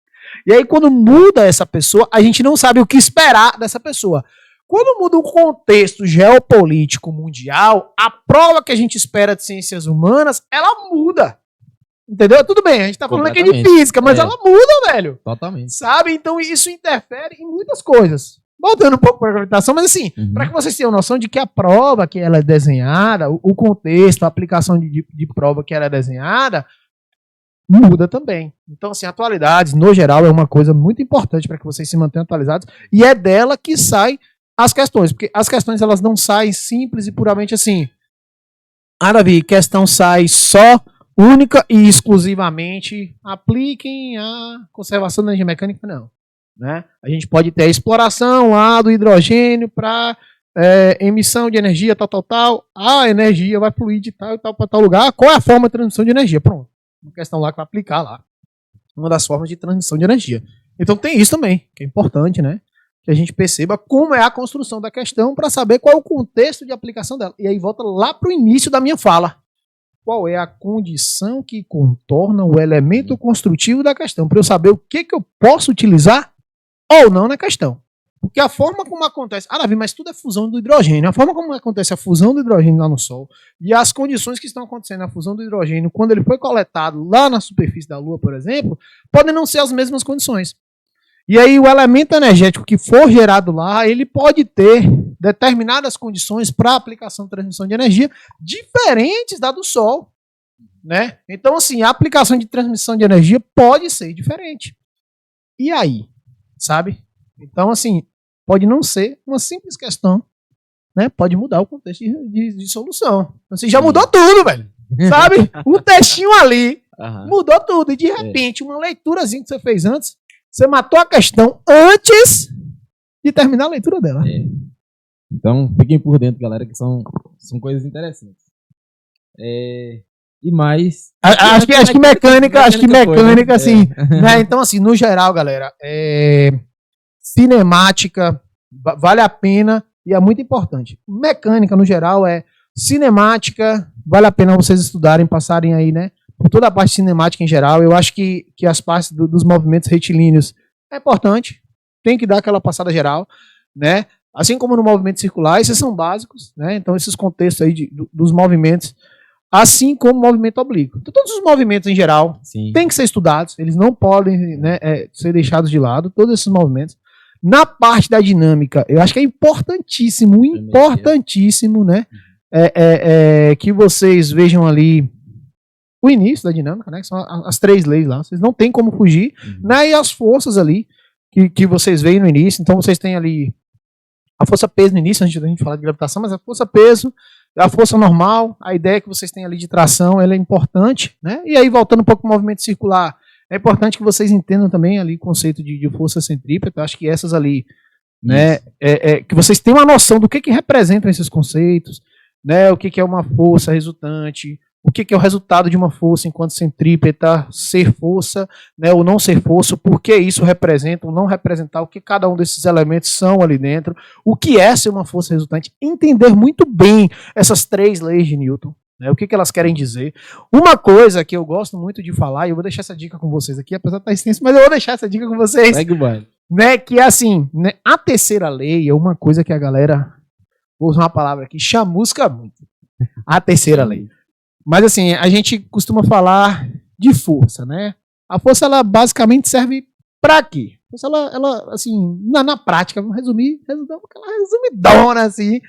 E aí, quando muda essa pessoa, a gente não sabe o que esperar dessa pessoa. Quando muda o contexto geopolítico mundial, a prova que a gente espera de ciências humanas, ela muda. Entendeu? Tudo bem, a gente tá falando aqui de física, mas ela muda, velho. Totalmente. Sabe? Então isso interfere em muitas coisas. Voltando um pouco para a gravitação, mas assim, para que vocês tenham noção de que a prova que ela é desenhada, o contexto, a aplicação de prova que ela é desenhada, muda também. Então, assim, atualidades, no geral, é uma coisa muito importante para que vocês se mantenham atualizados, e é dela que saem as questões, porque as questões, elas não saem simples e puramente assim. Davi, questão sai só, única e exclusivamente, apliquem a conservação da energia mecânica, não. Né? A gente pode ter a exploração lá do hidrogênio para emissão de energia, tal. A energia vai fluir de tal e tal para tal lugar. Qual é a forma de transmissão de energia? Pronto. Uma questão lá que vai aplicar lá. Uma das formas de transmissão de energia. Então tem isso também, que é importante, né? Que a gente perceba como é a construção da questão para saber qual é o contexto de aplicação dela. E aí volta lá para o início da minha fala. Qual é a condição que contorna o elemento construtivo da questão? Para eu saber o que eu posso utilizar ou não na questão. Porque a forma como acontece... Davi, mas tudo é fusão do hidrogênio. A forma como acontece a fusão do hidrogênio lá no Sol e as condições que estão acontecendo na fusão do hidrogênio quando ele foi coletado lá na superfície da Lua, por exemplo, podem não ser as mesmas condições. E aí o elemento energético que for gerado lá, ele pode ter determinadas condições para aplicação e transmissão de energia diferentes da do Sol, né? Então, assim, a aplicação de transmissão de energia pode ser diferente. E aí, sabe? Então, assim, pode não ser uma simples questão, né? Pode mudar o contexto de solução. Assim, já mudou tudo, velho. Sabe? Um textinho ali mudou tudo. E de repente, uma leiturazinha que você fez antes, você matou a questão antes de terminar a leitura dela. Então, fiquem por dentro, galera, que são coisas interessantes. E mais... Acho que mecânica, assim, né? Então, assim, no geral, galera, cinemática vale a pena e é muito importante. Mecânica, no geral, cinemática, vale a pena vocês estudarem, passarem aí, né? Por toda a parte cinemática em geral. Eu acho que as partes dos movimentos retilíneos é importante, tem que dar aquela passada geral, né? Assim como no movimento circular, esses são básicos, né? Então, esses contextos aí dos movimentos, assim como o movimento oblíquo. Então, todos os movimentos em geral têm que ser estudados, eles não podem, né, ser deixados de lado, todos esses movimentos. Na parte da dinâmica, eu acho que é importantíssimo, né? Que vocês vejam ali o início da dinâmica, né? Que são as 3 leis lá, vocês não tem como fugir, né? E as forças ali que vocês veem no início. Então, vocês têm ali a força-peso no início, antes da gente falar de gravitação, mas a força-peso, a força normal, a ideia que vocês têm ali de tração, ela é importante, né? E aí, voltando um pouco para o movimento circular, é importante que vocês entendam também ali o conceito de força centrípeta. Eu acho que essas ali, né, que vocês tenham uma noção do que representam esses conceitos, né? O que é uma força resultante, o que é o resultado de uma força enquanto centrípeta, ser força, né, ou não ser força, por que isso representa ou não representar, o que cada um desses elementos são ali dentro, o que é ser uma força resultante, entender muito bem essas 3 leis de Newton, né, o que elas querem dizer. Uma coisa que eu gosto muito de falar, e eu vou deixar essa dica com vocês aqui, apesar de estar extenso, mas eu vou deixar essa dica com vocês. Segue o baile. Né, que é assim, né, a terceira lei é uma coisa que a galera, vou usar uma palavra aqui, chamusca muito. A terceira lei. Mas assim, a gente costuma falar de força, né? A força, ela basicamente serve pra quê? A força, ela assim, na prática, vamos resumir, aquela resumidona, assim.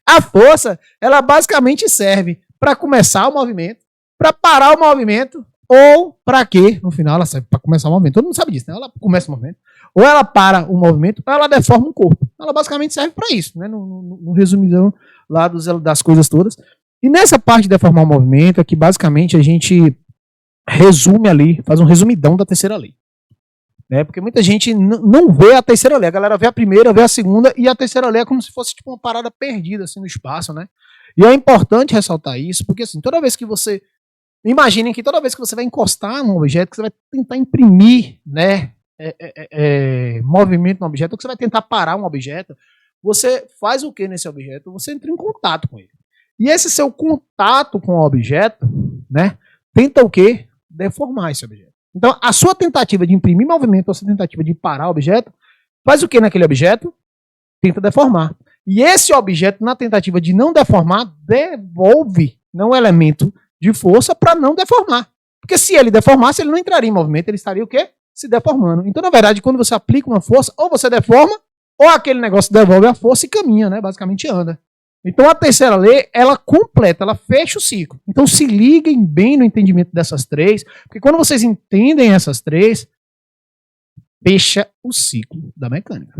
A força, ela basicamente serve para começar o movimento, para parar o movimento, ou para quê? No final, ela serve para começar o movimento. Todo mundo sabe disso, né? Ela começa o movimento, ou ela para o movimento, ou ela deforma um corpo. Ela basicamente serve para isso, né? No resumidão lá das coisas todas. E nessa parte de deformar o movimento é que basicamente a gente resume ali, faz um resumidão da terceira lei. Né? Porque muita gente não vê a terceira lei. A galera vê a primeira, vê a segunda, e a terceira lei é como se fosse tipo uma parada perdida assim, no espaço, né? E é importante ressaltar isso, porque assim, toda vez que você... Imaginem que toda vez que você vai encostar num objeto, que você vai tentar imprimir, né, movimento no objeto, ou que você vai tentar parar um objeto, você faz o que nesse objeto? Você entra em contato com ele. E esse seu contato com o objeto, né, tenta o quê? Deformar esse objeto. Então, a sua tentativa de imprimir movimento, a sua tentativa de parar o objeto, faz o que naquele objeto? Tenta deformar. E esse objeto, na tentativa de não deformar, devolve um elemento de força para não deformar. Porque se ele deformasse, ele não entraria em movimento, ele estaria o quê? Se deformando. Então, na verdade, quando você aplica uma força, ou você deforma, ou aquele negócio devolve a força e caminha, né? Basicamente anda. Então a terceira lei, ela completa, ela fecha o ciclo. Então se liguem bem no entendimento dessas 3, porque quando vocês entendem essas 3, fecha o ciclo da mecânica.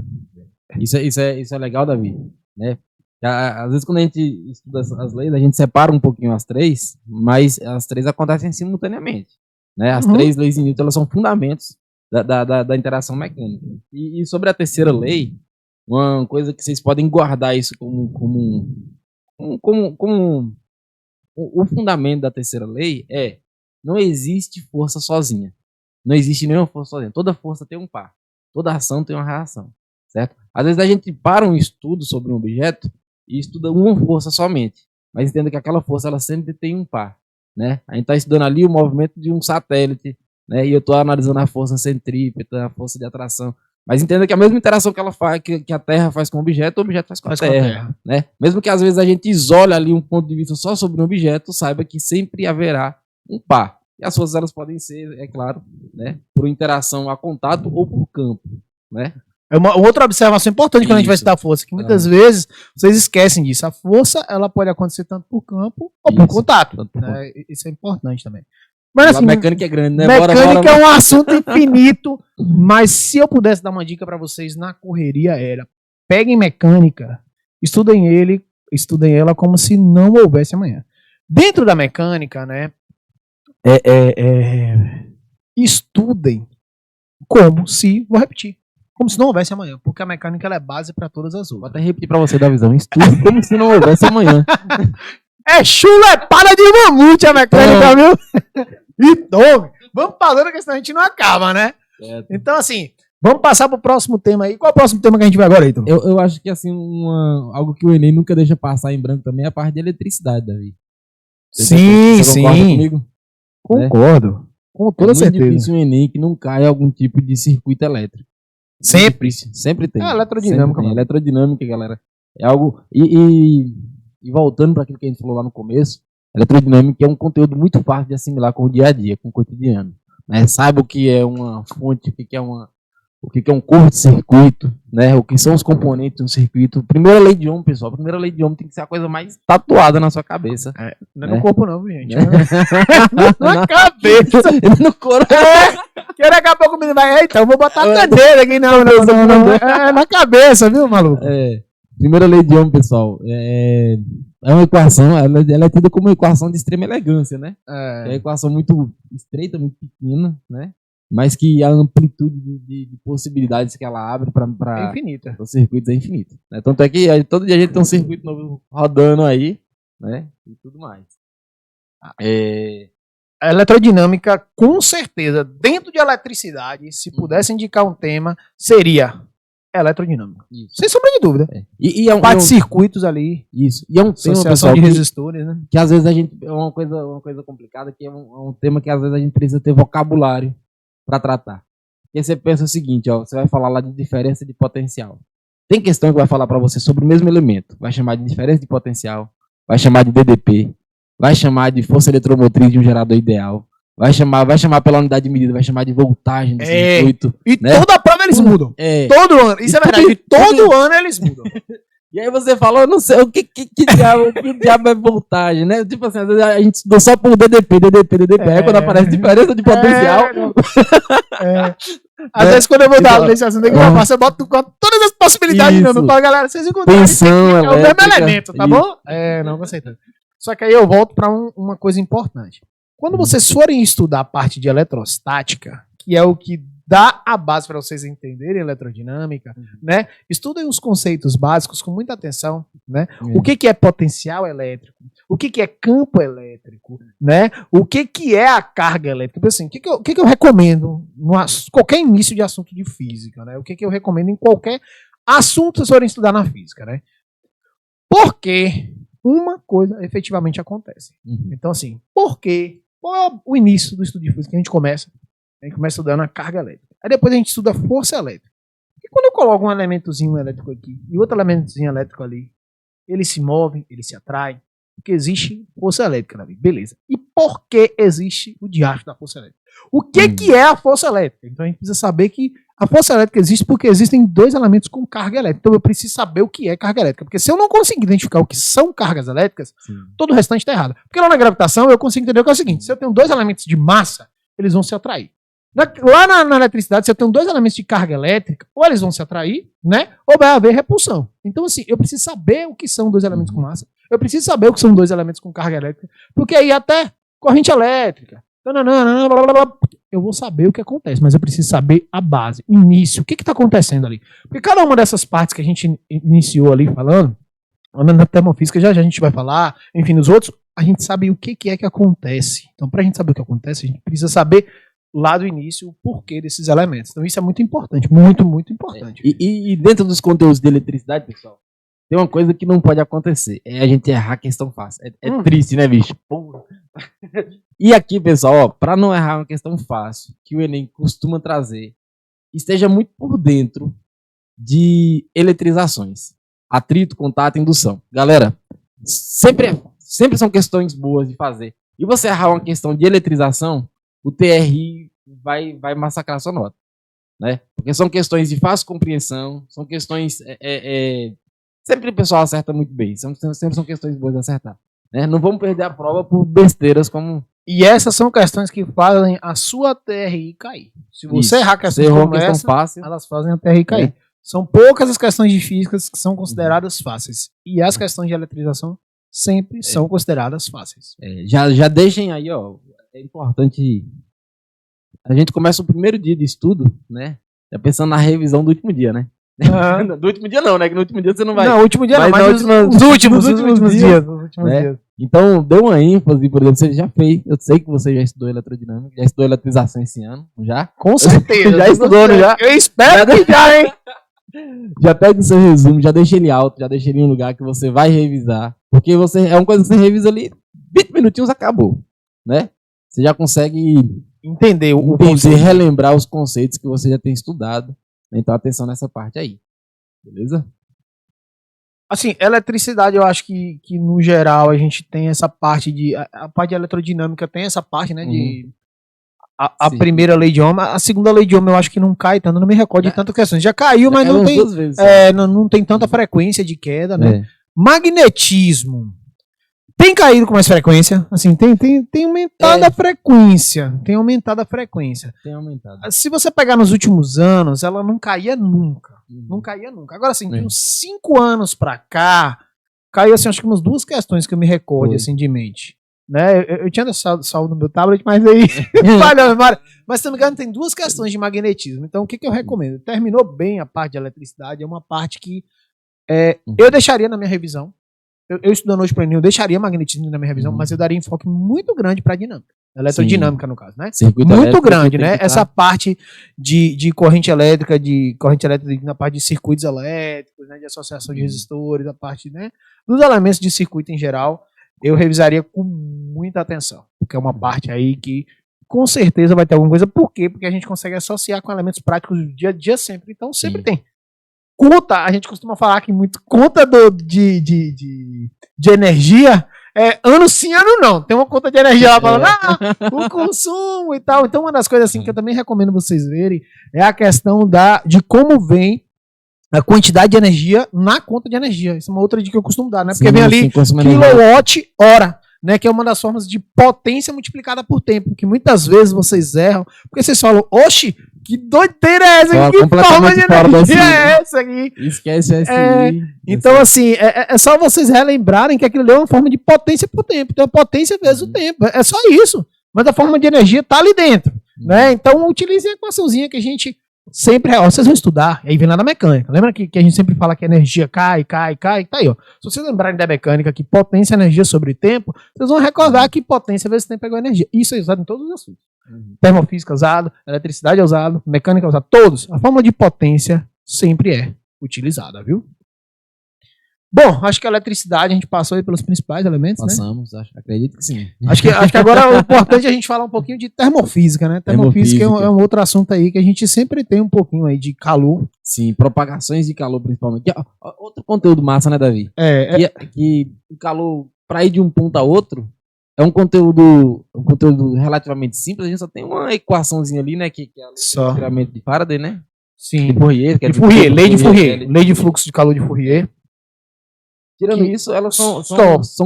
Isso é legal, Davi, né? Às vezes quando a gente estuda as leis, a gente separa um pouquinho as 3, mas as 3 acontecem simultaneamente, né? As 3 leis de Newton, elas são fundamentos da interação mecânica. E sobre a terceira lei, uma coisa que vocês podem guardar isso como o fundamento da terceira lei é: não existe força sozinha. Não existe nenhuma força sozinha. Toda força tem um par. Toda ação tem uma reação. Certo? Às vezes a gente para um estudo sobre um objeto e estuda uma força somente. Mas entenda que aquela força ela sempre tem um par. Né? A gente está estudando ali o movimento de um satélite, né? E eu estou analisando a força centrípeta, a força de atração. Mas entenda que a mesma interação que ela faz, que a Terra faz com o objeto faz com a Terra. Né? Mesmo que às vezes a gente isole ali um ponto de vista só sobre um objeto, saiba que sempre haverá um par. E as forças elas podem ser, é claro, né, por interação a contato ou por campo. né? É uma outra observação importante quando a gente vai Isso. estudar força, que muitas vezes vocês esquecem disso. A força, ela pode acontecer tanto por campo ou por Isso, contato. tanto por Né? Isso é importante também. Mas A assim, mecânica é grande, né? mecânica é um assunto infinito, mas se eu pudesse dar uma dica pra vocês na correria era: peguem mecânica, estudem ela como se não houvesse amanhã. Dentro da mecânica, né? Estudem como se, vou repetir, como se não houvesse amanhã, porque a mecânica ela é base pra todas as Vou outras. até repetir pra você da visão. Estude como se não houvesse amanhã. É chulepada de mamute a mecânica, viu? E tome. Vamos falando que senão a gente não acaba, né? Então, assim, vamos passar pro próximo tema aí. Qual é o próximo tema que a gente vai agora, Ítalo? Eu acho que assim, algo que o Enem nunca deixa passar em branco também é a parte de eletricidade, Davi. Sim, Você concorda sim. comigo? Concordo. Com toda É muito certeza. difícil o Enem que não caia algum tipo de circuito elétrico. Sempre. Sempre tem. É elerodinâmica, Sempre tem. mano. Elerodinâmica, galera. É algo. E voltando para aquilo que a gente falou lá no começo, elerodinâmica é um conteúdo muito fácil de assimilar com o dia a dia, com o cotidiano. Né? Saiba o que é uma fonte, o que é um curto-circuito, né? O que são os componentes de um circuito. Primeira lei de Ohm, pessoal. Primeira lei de Ohm tem que ser a coisa mais tatuada na sua cabeça. Não é no corpo, não, viu, gente? Né? Na cabeça. No couro. Que daqui a pouco o menino vai, eita, eu vou botar a cadeira aqui. Não. É na cabeça, viu, maluco? Primeira lei de Ohm, pessoal, é uma equação, ela é tida como uma equação de extrema elegância, né? É uma equação muito estreita, muito pequena, né? Mas que a amplitude de possibilidades que ela abre para infinita. os circuitos é infinita. Né? Tanto é que todo dia a gente tem um circuito novo rodando aí, né? E tudo mais. A elerodinâmica, com certeza, dentro de eletricidade, se pudesse indicar um tema, seria elerodinâmica. Isso. Sem sombra de dúvida. E é Parte de circuitos ali. Isso. E é um tema, Associação pessoal, de resistores, né? que às vezes a gente. É uma coisa complicada, que é um tema que às vezes a gente precisa ter vocabulário para tratar. Porque você pensa o seguinte, ó, você vai falar lá de diferença de potencial. Tem questão que vai falar para você sobre o mesmo elemento. Vai chamar de diferença de potencial, vai chamar de DDP, vai chamar de força eletromotriz de um gerador ideal, vai chamar pela unidade de medida, vai chamar de voltagem do circuito. E né? toda a prova eles mudam. Todo ano. Isso é verdade. Todo ano eles mudam. E aí você falou, eu não sei, o que diabo é voltagem, né? Tipo assim, às vezes a gente estudou só por DDP. Aí quando aparece diferença de potencial... Às vezes quando eu vou dar nesse assunto aqui, eu boto todas as possibilidades não para galera, vocês encontrarem. Tensão É o mesmo elétrica. elemento, tá bom? Não, com certeza. Só que aí eu volto para uma coisa importante. Quando vocês forem estudar a parte de eletrostática, que é o que dá a base para vocês entenderem elerodinâmica, né? Estudem os conceitos básicos com muita atenção, né? O que é potencial elétrico? O que é campo elétrico, né? O que é a carga elétrica? Porque, assim, o que eu recomendo no qualquer início de assunto de física, né? O que eu recomendo em qualquer assunto que vocês forem estudar na física, né? Porque uma coisa efetivamente acontece. Então, assim, por quê? Qual é o início do estudo de física que a gente começa? A gente começa estudando a carga elétrica. Aí depois a gente estuda a força elétrica. E quando eu coloco um elementozinho elétrico aqui e outro elementozinho elétrico ali, eles se movem, eles se atraem, porque existe força elétrica na vida. Beleza. E por que existe o diacho da força elétrica? O que é a força elétrica? Então a gente precisa saber que a força elétrica existe porque existem dois elementos com carga elétrica. Então eu preciso saber o que é carga elétrica. Porque se eu não conseguir identificar o que são cargas elétricas, todo o restante está errado. Porque lá na gravitação eu consigo entender que é o seguinte: se eu tenho dois elementos de massa, eles vão se atrair. Lá na eletricidade, se eu tenho dois elementos de carga elétrica, ou eles vão se atrair, né? Ou vai haver repulsão. Então, assim, eu preciso saber o que são dois elementos com massa. Eu preciso saber o que são dois elementos com carga elétrica. Porque aí até corrente elétrica, eu vou saber o que acontece, mas eu preciso saber a base, o início, o que está acontecendo ali. Porque cada uma dessas partes que a gente iniciou ali falando, na termofísica já a gente vai falar, enfim, nos outros, a gente sabe o que é que acontece. Então, para a gente saber o que acontece, a gente precisa saber lá do início o porquê desses elementos. Então isso é muito importante, muito, muito importante. E dentro dos conteúdos de eletricidade, pessoal, tem uma coisa que não pode acontecer, é a gente errar questão fácil. É triste, né, bicho? Porra. E aqui, pessoal, para não errar uma questão fácil, que o Enem costuma trazer, esteja muito por dentro de eletrizações. Atrito, contato, indução. Galera, sempre são questões boas de fazer. E você errar uma questão de eletrização, o TRI vai massacrar a sua nota. né? Porque são questões de fácil compreensão, são questões... Sempre o pessoal acerta muito bem, sempre são questões boas de acertar. Né? Não vamos perder a prova por besteiras como... E essas são questões que fazem a sua TRI cair. Se você errar questões como essa, elas fazem a TRI cair. São poucas as questões de físicas que são consideradas fáceis. E as questões de eletrização sempre são consideradas fáceis. Já deixem aí, ó. É importante. A gente começa o primeiro dia de estudo, né? Já pensando na revisão do último dia, né? Do último dia não, né? Que no último dia você não vai. Não, último dia não, mas os últimos dias. Então, dê uma ênfase, por exemplo, você já fez. Eu sei que você já estudou eletrodinâmica, já estudou eletrização esse ano, já? Com certeza. Já estudou, já? Eu espero que já, hein? Já pega o seu resumo, já deixa ele alto, já deixa ele em um lugar que você vai revisar. Porque é uma coisa que você revisa ali, 20 minutinhos acabou, né? Você já consegue entender relembrar os conceitos que você já tem estudado. Então, atenção nessa parte aí. Beleza? Assim, eletricidade, eu acho que no geral a gente tem essa parte de... A parte de elerodinâmica tem essa parte, né? De... A primeira lei de Ohm, a segunda lei de Ohm eu acho que não cai tanto, não me recordo de tantas questões. Já caiu, mas não tem, não tem tanta frequência de queda, né? Magnetismo tem caído com mais frequência, assim, tem aumentado a frequência, tem aumentado a frequência. Se você pegar nos últimos anos, ela não caía nunca, não caía nunca. Agora, assim, de uns 5 anos pra cá, caiu, assim, acho que umas 2 questões que eu me recorde, assim, de mente. Né? Eu tinha salvo no meu tablet, mas aí falhou. Mas se não me engano, tem 2 questões de magnetismo. Então, o que eu recomendo? Terminou bem a parte de eletricidade, é uma parte que eu deixaria na minha revisão. Eu estudando hoje para Enem, eu deixaria magnetismo na minha revisão, mas eu daria enfoque muito grande para dinâmica. Eletrodinâmica, no caso, né? Muito grande, né? Essa parte de corrente elétrica, na parte de circuitos elétricos, né? De associação de resistores, a parte, né? Dos elementos de circuito em geral. Eu revisaria com muita atenção, porque é uma parte aí que com certeza vai ter alguma coisa. Por quê? Porque a gente consegue associar com elementos práticos do dia a dia sempre. Então sempre tem. Conta, a gente costuma falar que muito conta de energia ano sim, ano não. Tem uma conta de energia lá falando, o consumo e tal. Então uma das coisas assim que eu também recomendo vocês verem é a questão de como vem a quantidade de energia na conta de energia. Isso é uma outra dica que eu costumo dar, né? Porque vem ali quilowatt-hora, né? Que é uma das formas de potência multiplicada por tempo, que muitas vezes vocês erram, porque vocês falam, oxe, que doideira é essa aqui? Que forma de energia é essa aqui? Esquece essa aí. Então, assim, é só vocês relembrarem que aquilo ali é uma forma de potência por tempo. Então, a potência vezes o tempo. É só isso. Mas a forma de energia está ali dentro, né? Então, utilizem a equaçãozinha que a gente sempre... vocês vão estudar, aí vem lá na mecânica. Lembra que a gente sempre fala que a energia cai? Tá aí, ó. Se vocês lembrarem da mecânica que potência é energia sobre tempo, vocês vão recordar que potência vezes tempo é igual a energia. Isso é usado em todos os assuntos. Termofísica é usado, eletricidade é usado, mecânica é usado, todos. A forma de potência sempre é utilizada, viu? Bom, acho que a eletricidade a gente passou aí pelos principais elementos, Passamos, né? Acredito que sim. Acho que agora o importante é a gente falar um pouquinho de termofísica, né? Termofísica é um outro assunto aí que a gente sempre tem um pouquinho aí de calor. Sim, propagações de calor principalmente. Outro conteúdo massa, né, Davi? Que o calor, para ir de um ponto a outro, é um conteúdo relativamente simples. A gente só tem uma equaçãozinha ali, né? Que é o experimento de Faraday, né? Sim. De Fourier. Lei de Fourier. Lei de fluxo de calor de Fourier. Tirando isso, elas são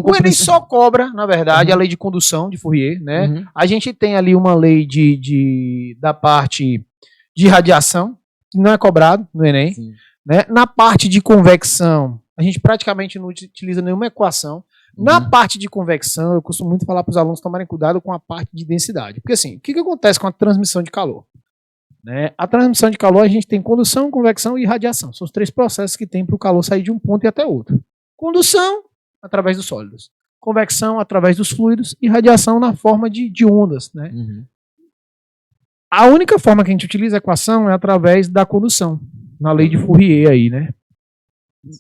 o Enem só cobra, na verdade, a lei de condução de Fourier, né? A gente tem ali uma lei da parte de radiação, que não é cobrado no Enem. Né? Na parte de convecção, a gente praticamente não utiliza nenhuma equação. Na parte de convecção, eu costumo muito falar para os alunos tomarem cuidado com a parte de densidade. Porque assim, o que acontece com a transmissão de calor? Né? A transmissão de calor, a gente tem condução, convecção e radiação. São os 3 processos que tem para o calor sair de um ponto e até outro. Condução, através dos sólidos. Convecção, através dos fluidos. E radiação na forma de ondas. Né? A única forma que a gente utiliza a equação é através da condução. Na lei de Fourier aí, né?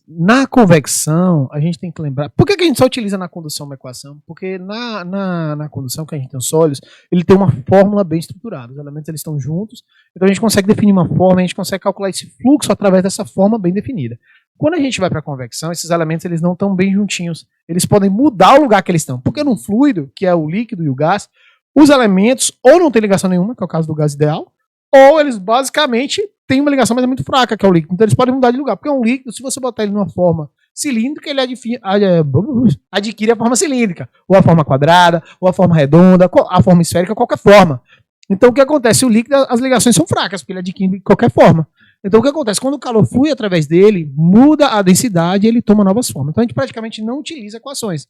Na convecção, a gente tem que lembrar... Por que a gente só utiliza na condução uma equação? Porque na condução, que a gente tem os sólidos, ele tem uma fórmula bem estruturada. Os elementos eles estão juntos, então a gente consegue definir uma forma, a gente consegue calcular esse fluxo através dessa forma bem definida. Quando a gente vai para a convecção, esses elementos eles não estão bem juntinhos. Eles podem mudar o lugar que eles estão. Porque num fluido, que é o líquido e o gás, os elementos ou não têm ligação nenhuma, que é o caso do gás ideal, ou eles basicamente têm uma ligação, mas é muito fraca, que é o líquido. Então eles podem mudar de lugar, porque é um líquido, se você botar ele numa forma cilíndrica, ele adquire a forma cilíndrica, ou a forma quadrada, ou a forma redonda, a forma esférica, qualquer forma. Então o que acontece? O líquido, as ligações são fracas, porque ele adquire de qualquer forma. Então o que acontece? Quando o calor flui através dele, muda a densidade e ele toma novas formas. Então a gente praticamente não utiliza equações.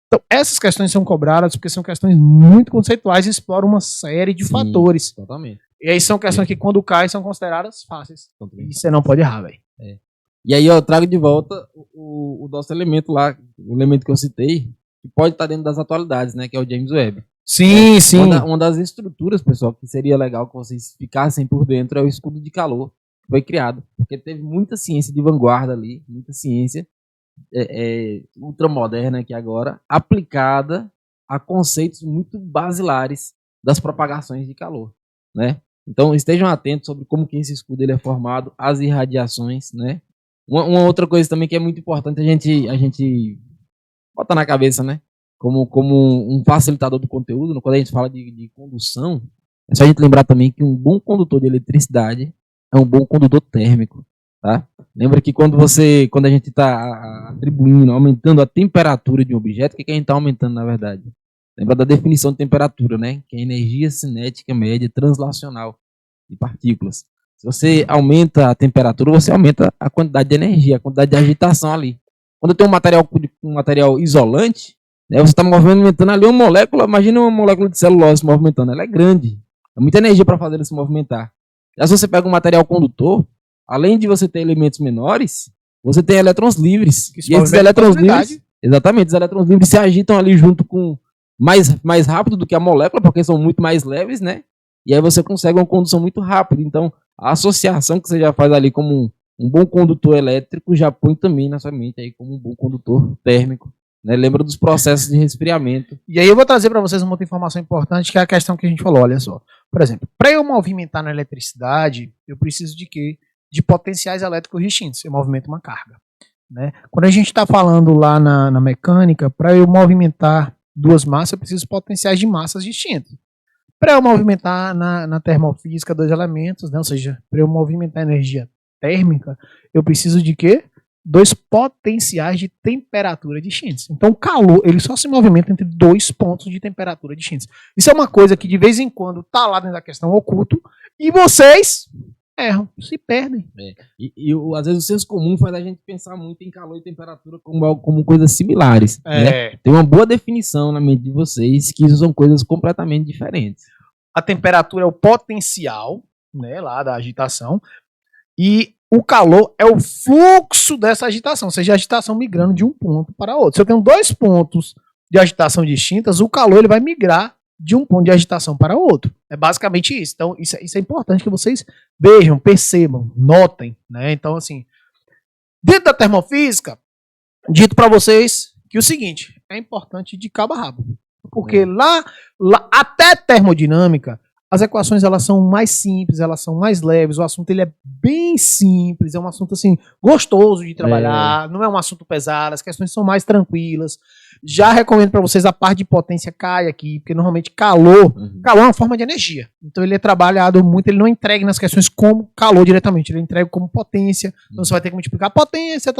Então essas questões são cobradas porque são questões muito conceituais e exploram uma série de fatores. Totalmente. E aí são questões que quando caem são consideradas fáceis. E você não pode errar, velho. E aí eu trago de volta o nosso elemento lá, o elemento que eu citei, que pode estar dentro das atualidades, né? Que é o James Webb. Sim, sim. Uma das estruturas, pessoal, que seria legal que vocês ficassem por dentro é o escudo de calor que foi criado. Porque teve muita ciência de vanguarda ali, muita ciência ultramoderna aqui agora, aplicada a conceitos muito basilares das propagações de calor, né? Então estejam atentos sobre como que esse escudo ele é formado, as irradiações, né? Uma outra coisa também que é muito importante a gente botar na cabeça, né? Como um facilitador do conteúdo, quando a gente fala de condução, é só a gente lembrar também que um bom condutor de eletricidade é um bom condutor térmico, tá? Lembra que quando a gente está atribuindo, aumentando a temperatura de um objeto, o que a gente está aumentando na verdade? Lembra da definição de temperatura, né? Que é a energia cinética média translacional de partículas. Se você aumenta a temperatura, você aumenta a quantidade de energia, a quantidade de agitação ali. Quando tem um material isolante, né, você está movimentando ali uma molécula, imagina uma molécula de celulose se movimentando, ela é grande, é muita energia para fazer ela se movimentar. Já se você pega um material condutor, além de você ter elementos menores, você tem elétrons livres. E esses elétrons livres, exatamente, os elétrons livres se agitam ali junto com mais rápido do que a molécula, porque são muito mais leves, né? E aí você consegue uma condução muito rápida. Então, a associação que você já faz ali como um bom condutor elétrico já põe também na sua mente aí como um bom condutor térmico, né? Lembra dos processos de resfriamento. E aí eu vou trazer para vocês uma outra informação importante, que é a questão que a gente falou, olha só. Por exemplo, para eu movimentar na eletricidade, eu preciso de quê? De potenciais elétricos distintos. Eu movimento uma carga, né? Quando a gente está falando lá na mecânica, para eu movimentar duas massas, eu preciso de potenciais de massas distintos. Para eu movimentar na termofísica dois elementos, né? Ou seja, para eu movimentar energia térmica, eu preciso de quê? Dois potenciais de temperatura distintos. Então, o calor, ele só se movimenta entre dois pontos de temperatura distintos. Isso é uma coisa que, de vez em quando, está lá dentro da questão oculto, e vocês erram, se perdem. Às vezes o senso comum faz a gente pensar muito em calor e temperatura como coisas similares. Né? Tem uma boa definição na mente de vocês que isso são coisas completamente diferentes. A temperatura é o potencial, né, lá da agitação, e o calor é o fluxo dessa agitação, ou seja, a agitação migrando de um ponto para outro. Se eu tenho dois pontos de agitação distintas, o calor ele vai migrar de um ponto de agitação para outro. É basicamente isso. Então, isso é importante que vocês vejam, percebam, notem, né? Então, assim, dentro da termofísica, dito para vocês que o seguinte, é importante de cabo a rabo. Porque lá até termodinâmica, as equações elas são mais simples, elas são mais leves, o assunto ele é bem simples, é um assunto assim gostoso de trabalhar, não é um assunto pesado, as questões são mais tranquilas. Já recomendo para vocês a parte de potência cai aqui, porque normalmente calor é uma forma de energia. Então ele é trabalhado muito, ele não é entregue nas questões como calor diretamente, ele é entregue como potência. Então você vai ter que multiplicar a potência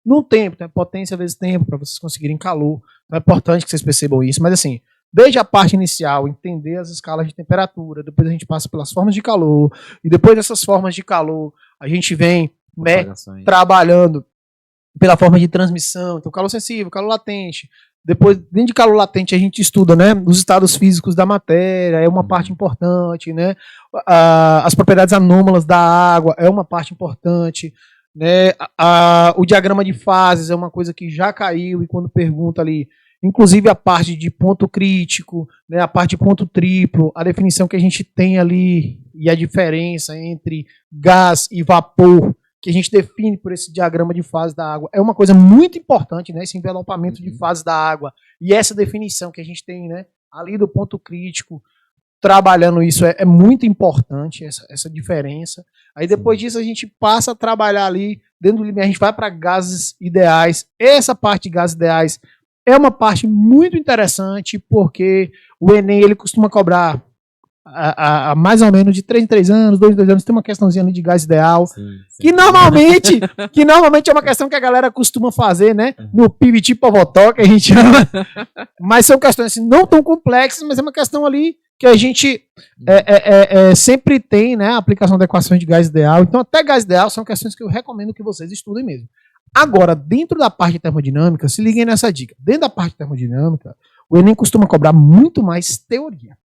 no tempo, né? Potência vezes tempo, para vocês conseguirem calor. Então é importante que vocês percebam isso, mas assim, desde a parte inicial, entender as escalas de temperatura, depois a gente passa pelas formas de calor, e depois dessas formas de calor, a gente vem trabalhando pela forma de transmissão, então calor sensível, calor latente. Depois, dentro de calor latente, a gente estuda, né, os estados físicos da matéria, é uma parte importante, né, as propriedades anômalas da água é uma parte importante, né, o diagrama de fases é uma coisa que já caiu, e quando pergunta ali, inclusive a parte de ponto crítico, né, a parte de ponto triplo, a definição que a gente tem ali e a diferença entre gás e vapor, que a gente define por esse diagrama de fase da água, é uma coisa muito importante, né, esse envelopamento de fase da água e essa definição que a gente tem, né, ali do ponto crítico, trabalhando isso é muito importante, essa diferença. Aí depois disso a gente passa a trabalhar ali dentro do limite, a gente vai para gases ideais. Essa parte de gases ideais é uma parte muito interessante, porque o Enem ele costuma cobrar há mais ou menos de 3 em 3 anos, 2 em 2 anos, tem uma questãozinha ali de gás ideal, Sim. que normalmente é uma questão que a galera costuma fazer, né? No PVT Povotó, que a gente chama. Mas são questões assim, não tão complexas, mas é uma questão ali que a gente sempre tem, né? A aplicação de equações de gás ideal. Então, até gás ideal são questões que eu recomendo que vocês estudem mesmo. Agora, dentro da parte de termodinâmica, se liguem nessa dica. Dentro da parte de termodinâmica, o Enem costuma cobrar muito mais teoria.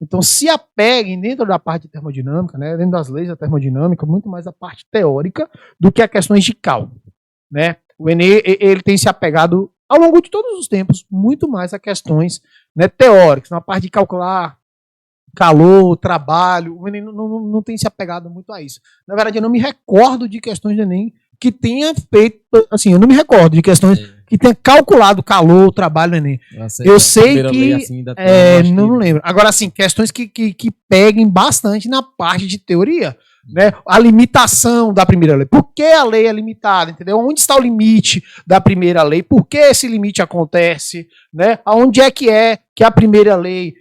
Então, se apeguem dentro da parte de termodinâmica, né, dentro das leis da termodinâmica, muito mais a parte teórica do que a questões de cálculo, né? O Enem ele tem se apegado, ao longo de todos os tempos, muito mais a questões, né, teóricas, na parte de calcular calor, trabalho. O Enem não tem se apegado muito a isso. Na verdade, eu não me recordo de questões do Enem que tenha feito, assim, eu não me recordo de questões que tenha calculado calor, trabalho no Enem. Eu sei que, assim, não lembro. Agora, assim, questões que peguem bastante na parte de teoria, né? A limitação da primeira lei. Por que a lei é limitada, entendeu? Onde está o limite da primeira lei? Por que esse limite acontece, né? Aonde é que a primeira lei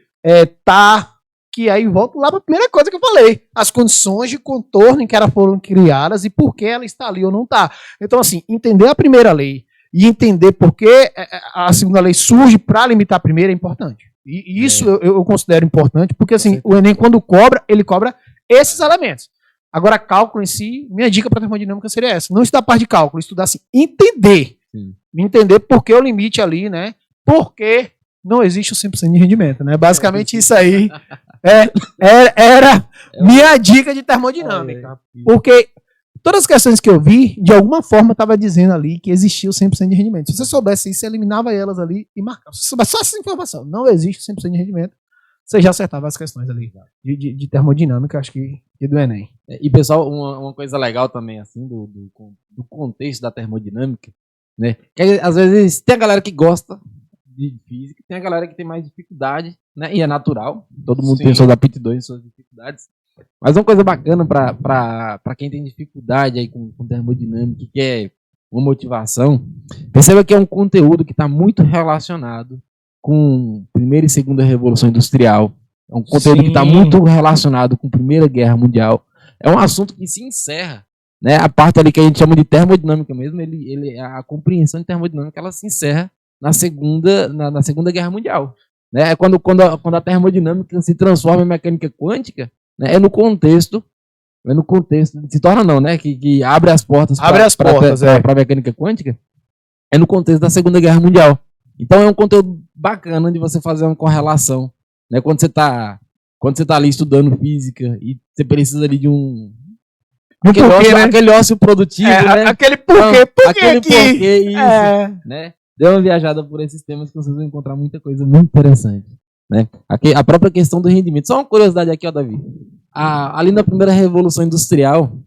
tá? Que aí volto lá para a primeira coisa que eu falei, as condições de contorno em que elas foram criadas e por que ela está ali ou não está. Então, assim, entender a primeira lei e entender por que a segunda lei surge para limitar a primeira é importante. E isso eu considero importante, porque assim, o Enem, quando cobra, ele cobra esses elementos. Agora, cálculo em si, minha dica para a termodinâmica seria essa. Não estudar a parte de cálculo, estudar assim, entender. Entender por que o limite ali, né? Por que não existe o 100% de rendimento, né? Basicamente isso aí era minha dica de termodinâmica. Porque todas as questões que eu vi, de alguma forma estava dizendo ali que existia o 100% de rendimento. Se você soubesse isso, você eliminava elas ali e marcava. Se você soubesse só essa informação, não existe 100% de rendimento, você já acertava as questões ali de termodinâmica, acho que do Enem. E, pessoal, uma coisa legal também, assim, do contexto da termodinâmica, né? Que às vezes tem a galera que gosta de física, tem a galera que tem mais dificuldade, né? E é natural, todo mundo tem suas aptidões, suas dificuldades. Mas uma coisa bacana para quem tem dificuldade aí com termodinâmica, que quer uma motivação, perceba que é um conteúdo que está muito relacionado com primeira e segunda revolução industrial. É um conteúdo que está muito relacionado com a Primeira Guerra Mundial. É um assunto que se encerra, né? A parte ali que a gente chama de termodinâmica mesmo, a compreensão de termodinâmica, ela se encerra na segunda Guerra Mundial, né? Quando a termodinâmica se transforma em mecânica quântica, né? É no contexto, se torna não, né? Que abre as portas para a mecânica quântica, é no contexto da Segunda Guerra Mundial. Então é um conteúdo bacana de você fazer uma correlação, né? Quando você tá ali estudando física e você precisa ali de aquele ócio produtivo, né? Aquele porquê, isso, né? Dê uma viajada por esses temas que vocês vão encontrar muita coisa muito interessante, né? A própria questão do rendimento. Só uma curiosidade aqui, ó, Davi. Ali na primeira revolução industrial,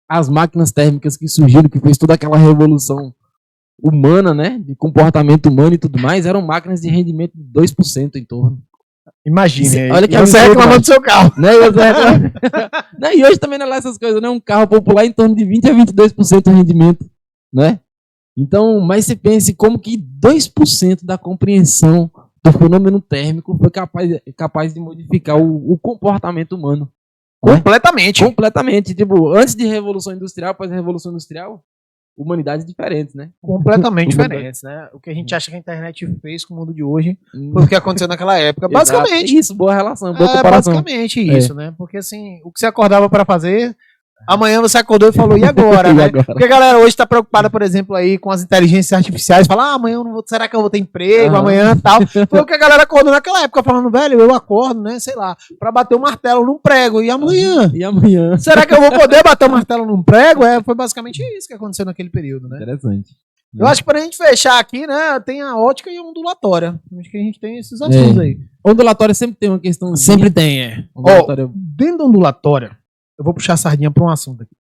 as máquinas térmicas que surgiram, que fez toda aquela revolução humana, né? De comportamento humano e tudo mais, eram máquinas de rendimento de 2% em torno. Imagine. Olha que você reclamando do seu carro. Né? E hoje também não é lá essas coisas, né? Um carro popular em torno de 20% a 22% de rendimento, né? Então, mas você pense como que 2% da compreensão do fenômeno térmico foi capaz de modificar o comportamento humano. Completamente. Né? Completamente. Tipo, antes de Revolução Industrial, após a Revolução Industrial, humanidades diferentes, né? Completamente diferentes, né? O que a gente acha que a internet fez com o mundo de hoje foi o que aconteceu naquela época. Basicamente. Isso, boa relação, boa comparação. Basicamente isso, né? Porque assim, o que você acordava para fazer... Amanhã você acordou e falou, e agora, né? Porque a galera hoje está preocupada, por exemplo, aí com as inteligências artificiais, fala, amanhã eu não vou, será que eu vou ter emprego, amanhã tal. Foi o que a galera acordou naquela época, falando, velho, eu acordo, né, sei lá, para bater o martelo num prego, e amanhã? E amanhã? Será que eu vou poder bater o martelo num prego? Foi basicamente isso que aconteceu naquele período, né? Interessante. Eu acho que pra gente fechar aqui, né, tem a ótica e a ondulatória. Acho que a gente tem esses assuntos aí. Ondulatória sempre tem uma questão. Sempre tem, dentro da ondulatória, eu vou puxar a sardinha para um assunto aqui.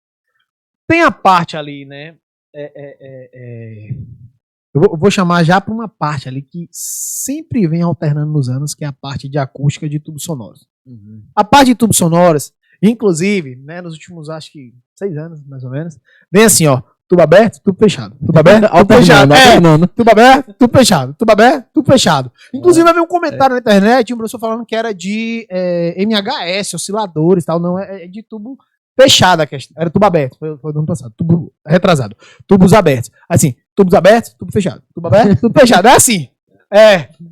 Tem a parte ali, né? Eu vou chamar já para uma parte ali que sempre vem alternando nos anos, que é a parte de acústica de tubos sonoros. Uhum. A parte de tubos sonoros, inclusive, né, nos últimos, acho que 6 anos, mais ou menos, vem assim, ó, tubo aberto, tubo fechado. Tubo aberto, tubo fechado. Tubo aberto, tubo fechado. Tubo aberto, tubo fechado. Inclusive, eu vi um comentário na internet, um professor falando que era de MHS, osciladores e tal. Não, é de tubo fechado a questão. Era tubo aberto, foi do ano passado. Tubo retrasado. Tubos abertos. Assim, tubos abertos, tubo fechado. Tubo aberto, tubo fechado. É assim.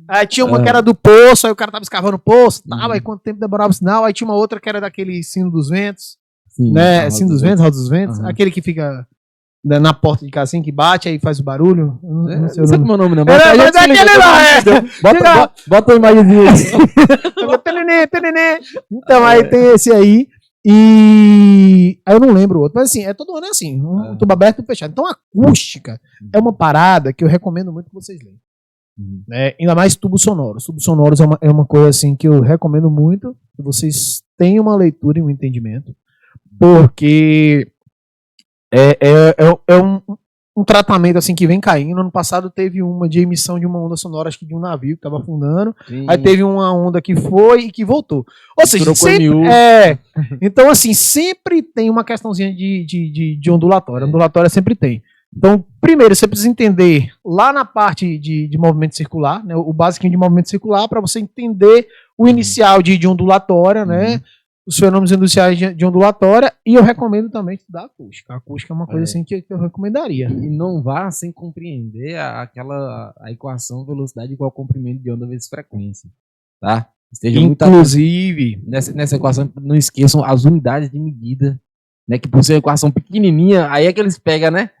Aí tinha uma que era do poço, aí o cara tava escavando o poço, aí quanto tempo demorava o sinal, aí tinha uma outra que era daquele sino dos ventos, Sim, né, sino dos ventos, roda dos ventos, aquele que fica na porta de casa assim, que bate, aí faz o barulho, não sei como é o nome, não. Mas aquele lá, bota a imagenzinha aí. Então, aí tem esse aí, e aí eu não lembro o outro, mas assim, todo ano é assim, um tubo aberto e um fechado. Então a acústica é uma parada que eu recomendo muito que vocês leiam. Ainda mais tubos sonoros. Tubos sonoros é uma coisa assim que eu recomendo muito que vocês tenham uma leitura e um entendimento, porque é um tratamento assim que vem caindo. Ano passado teve uma de emissão de uma onda sonora, acho que de um navio que estava afundando. Sim. Aí teve uma onda que foi e que voltou. Ou seja, sempre, então assim, sempre tem uma questãozinha de ondulatória. Ondulatória sempre tem. Então, primeiro, você precisa entender lá na parte de movimento circular, né, o básico de movimento circular, para você entender o inicial de ondulatória, né, os fenômenos iniciais de ondulatória, e eu recomendo também estudar acústica. A acústica é uma coisa assim que eu recomendaria. E não vá sem compreender a equação velocidade igual comprimento de onda vezes frequência, tá? Inclusive, nessa equação, não esqueçam as unidades de medida, né, que por ser uma equação pequenininha, aí é que eles pegam, né?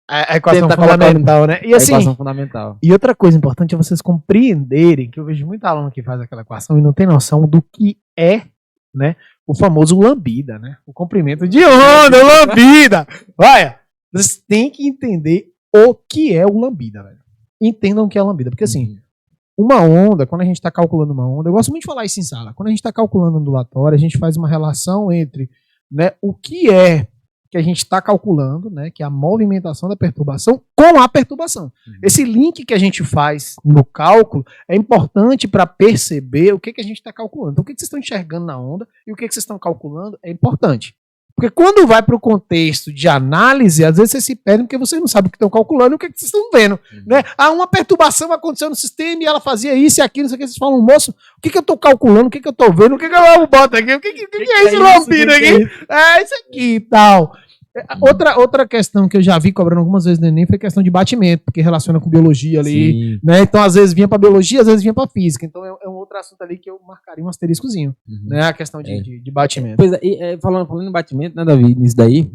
A equação fundamental, né? E assim, equação fundamental. E outra coisa importante é vocês compreenderem, que eu vejo muito aluno que faz aquela equação e não tem noção do que é, né, o famoso lambida, né? O comprimento de onda, lambida. Olha, vocês têm que entender o que é o lambida, velho. Entendam o que é lambida, porque assim, uma onda, quando a gente está calculando uma onda, eu gosto muito de falar isso em sala, quando a gente está calculando ondulatória, a gente faz uma relação entre, né, o que é que a gente está calculando, né, que é a movimentação da perturbação com a perturbação. Esse link que a gente faz no cálculo é importante para perceber o que a gente está calculando. Então, o que vocês estão enxergando na onda e o que vocês estão calculando é importante. Porque quando vai para o contexto de análise, às vezes vocês se perdem porque vocês não sabem o que estão calculando e o que vocês estão vendo. Né? Uma perturbação aconteceu no sistema e ela fazia isso e aquilo, não sei o que. Vocês falam, moço, o que eu estou calculando, o que eu estou vendo, o que eu boto aqui, o que é esse lambida aqui? É isso aqui e tal. Outra questão que eu já vi cobrando algumas vezes no Enem foi a questão de batimento, porque relaciona com biologia ali, né? Então, às vezes vinha para biologia, às vezes vinha para física. Então, é um outro assunto ali que eu marcaria um asteriscozinho, né? A questão de batimento. Pois é, falando em batimento, né, Davi, nisso daí,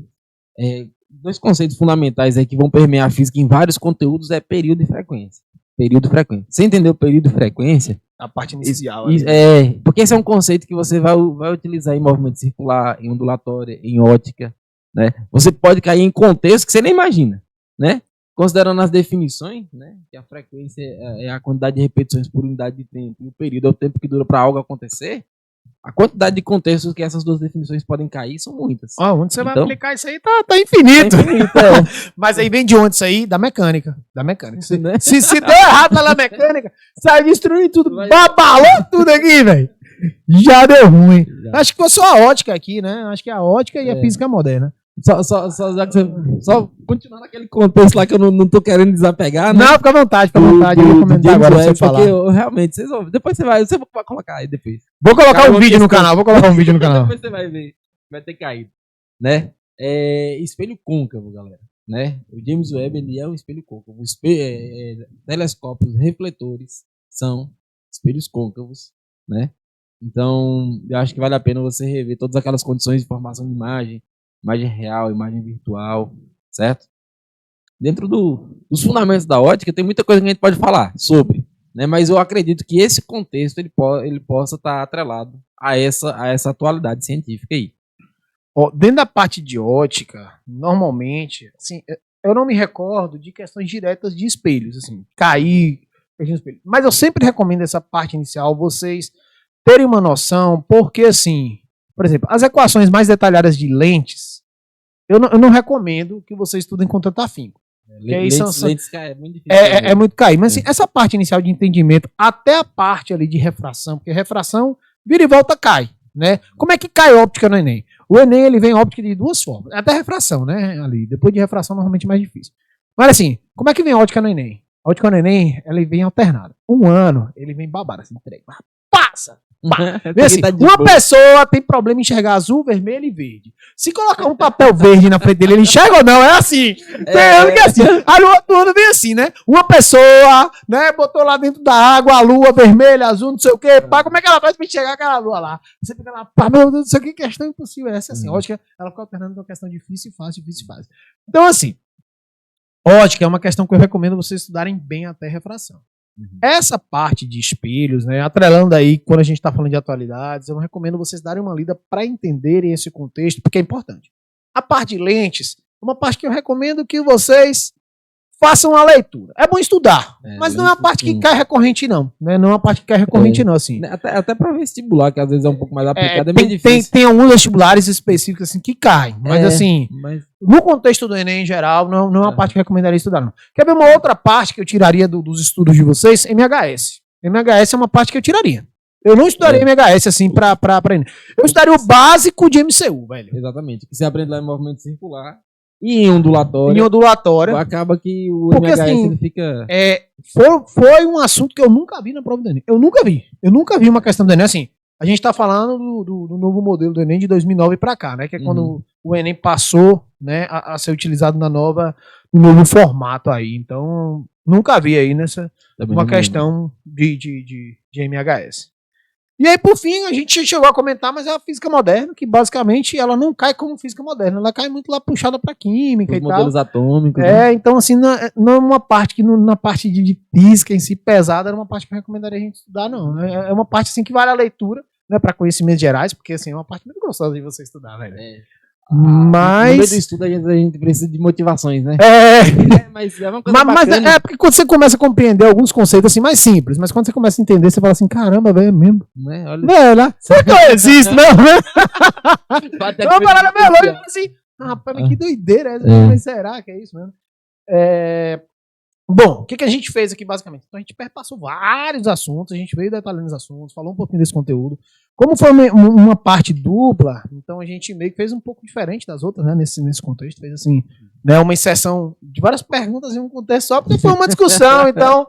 dois conceitos fundamentais aí que vão permear a física em vários conteúdos é período e frequência. Período e frequência. Você entendeu o período e frequência? A parte inicial. Porque esse é um conceito que você vai utilizar em movimento circular, em ondulatória, em ótica. Né? Você pode cair em contextos que você nem imagina, né? Considerando as definições, né? Que a frequência é a quantidade de repetições por unidade de tempo e o período é o tempo que dura para algo acontecer, a quantidade de contextos que essas duas definições podem cair são muitas. Onde você vai aplicar isso aí tá infinito. Mas aí vem de onde isso aí? Da mecânica. Se der errado na mecânica, sai destruindo tudo, babalou tudo aqui, velho. Já deu ruim. Acho que foi só a ótica aqui, né? Acho que a ótica e a física moderna. Só continuar naquele contexto lá que eu não tô querendo desapegar, né? Não, fica à vontade, eu vou comentar agora pra você falar. Porque realmente, depois você vai colocar aí depois. Vou colocar um vídeo no canal, Depois você vai ver, vai ter caído, né? Espelho côncavo, galera, né? O James Webb, ele é um espelho côncavo. Telescópios refletores são espelhos côncavos, né? Então, eu acho que vale a pena você rever todas aquelas condições de formação de imagem real, imagem virtual, certo? Dentro dos fundamentos da ótica, tem muita coisa que a gente pode falar sobre, né? Mas eu acredito que esse contexto ele possa estar atrelado a essa atualidade científica aí. Dentro da parte de ótica, normalmente, assim, eu não me recordo de questões diretas de espelhos, assim, cair, espelho. Mas eu sempre recomendo essa parte inicial, vocês terem uma noção, porque assim, por exemplo, as equações mais detalhadas de lentes, eu não recomendo que vocês estudem com tanto afinco. Lentes é muito difícil. É muito cair. Mas assim, essa parte inicial de entendimento, até a parte ali de refração, porque refração vira e volta cai, né? Como é que cai óptica no Enem? O Enem, ele vem óptica de duas formas. Até refração, né? Ali. Depois de refração, normalmente é mais difícil. Mas assim, como é que vem a ótica no Enem? A ótica no Enem, ela vem alternada. Um ano, ele vem babado, assim, passa! Vê assim, uma pessoa tem problema em enxergar azul, vermelho e verde. Se colocar um papel verde na frente dele, ele enxerga ou não? É assim. É assim. Aí o outro ano vem assim, né? Uma pessoa, né, botou lá dentro da água a lua vermelha, azul, não sei o quê. Pá, como é que ela faz pra enxergar aquela lua lá? Você fica lá, pá, meu Deus do céu, que questão impossível é essa? Assim, ótica, ela fica alternando uma questão difícil e fácil, difícil e fácil. Então, assim, ótica é uma questão que eu recomendo vocês estudarem bem até refração. Essa parte de espelhos, né, atrelando aí quando a gente está falando de atualidades, eu recomendo vocês darem uma lida para entenderem esse contexto, porque é importante. A parte de lentes é uma parte que eu recomendo que vocês façam a leitura. É bom estudar, mas não é uma parte que cai recorrente, não. Né? Não é uma parte que cai recorrente, não, assim. Até para vestibular, que às vezes é um pouco mais aplicado, é meio difícil. Tem alguns vestibulares específicos assim, que caem, mas assim, no contexto do Enem em geral, não é uma parte que eu recomendaria estudar, não. Quer ver uma outra parte que eu tiraria dos estudos de vocês? MHS. MHS é uma parte que eu tiraria. Eu não estudaria MHS assim pra Enem. Eu estudaria o básico de MCU, velho. Exatamente. Que você aprende lá em movimento circular. E em ondulatório. Em ondulatório. Acaba que o porque, MHS assim, ele fica... Foi um assunto que eu nunca vi na prova do Enem. Eu nunca vi uma questão do Enem. Assim, a gente tá falando do novo modelo do Enem de 2009 pra cá, né? Que é quando o Enem passou, né, a ser utilizado no novo formato aí. Então, nunca vi aí uma questão de MHS. E aí, por fim, a gente chegou a comentar, mas é a física moderna, que basicamente ela não cai como física moderna, ela cai muito lá puxada pra química e tal. Os modelos atômicos. Então assim, não é uma parte que na parte de física em si pesada, era uma parte que eu recomendaria a gente estudar, não. É uma parte assim que vale a leitura, né, pra conhecimentos gerais, porque assim, é uma parte muito gostosa de você estudar, velho. Mas no meio do estudo a gente precisa de motivações, né? Mas é uma coisa mas porque quando você começa a compreender alguns conceitos assim mais simples, mas quando você começa a entender, você fala assim, caramba, velho, é mesmo. Né? Olha... Velho, será que não existe, não, né? É uma parada meio longe, assim, rapaz, que doideira é essa? Mas será que é isso mesmo? Bom, o que a gente fez aqui basicamente? Então a gente perpassou vários assuntos, a gente veio detalhando os assuntos, falou um pouquinho desse conteúdo. Como foi uma parte dupla, então a gente meio que fez um pouco diferente das outras, né, nesse contexto. Fez assim, né, uma inserção de várias perguntas em um contexto só, porque foi uma discussão, então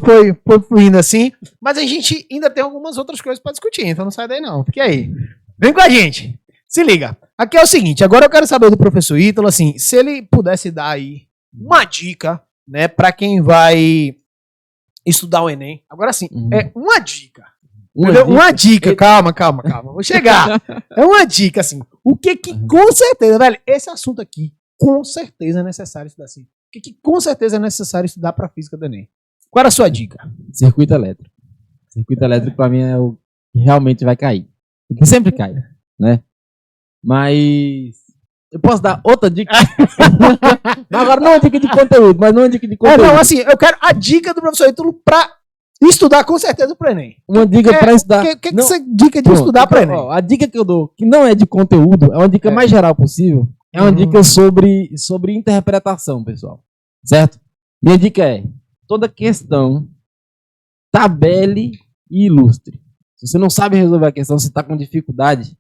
foi fluindo assim. Mas a gente ainda tem algumas outras coisas para discutir, então não sai daí não. Fique aí. Vem com a gente. Se liga. Aqui é o seguinte, agora eu quero saber do professor Ítalo, assim, se ele pudesse dar aí uma dica, né, para quem vai estudar o Enem. Agora sim, é uma dica. Uma dica, calma. Vou chegar. É uma dica, assim. O que com certeza, velho, esse assunto aqui, com certeza é necessário estudar assim. O que com certeza é necessário estudar para física do Enem? Qual era a sua dica? Circuito elétrico. Circuito elétrico para mim é o que realmente vai cair. Porque sempre cai, né? Mas eu posso dar outra dica? Agora não é uma dica de conteúdo, mas não é uma dica de conteúdo. Não, assim, eu quero a dica do professor Ítalo pra estudar com certeza pro Enem. Uma dica pra estudar. O que você dica de estudar pro Enem? A dica que eu dou, que não é de conteúdo, é uma dica mais geral possível, é uma dica sobre interpretação, pessoal. Certo? Minha dica é, toda questão, tabele e ilustre. Se você não sabe resolver a questão, você está com dificuldade,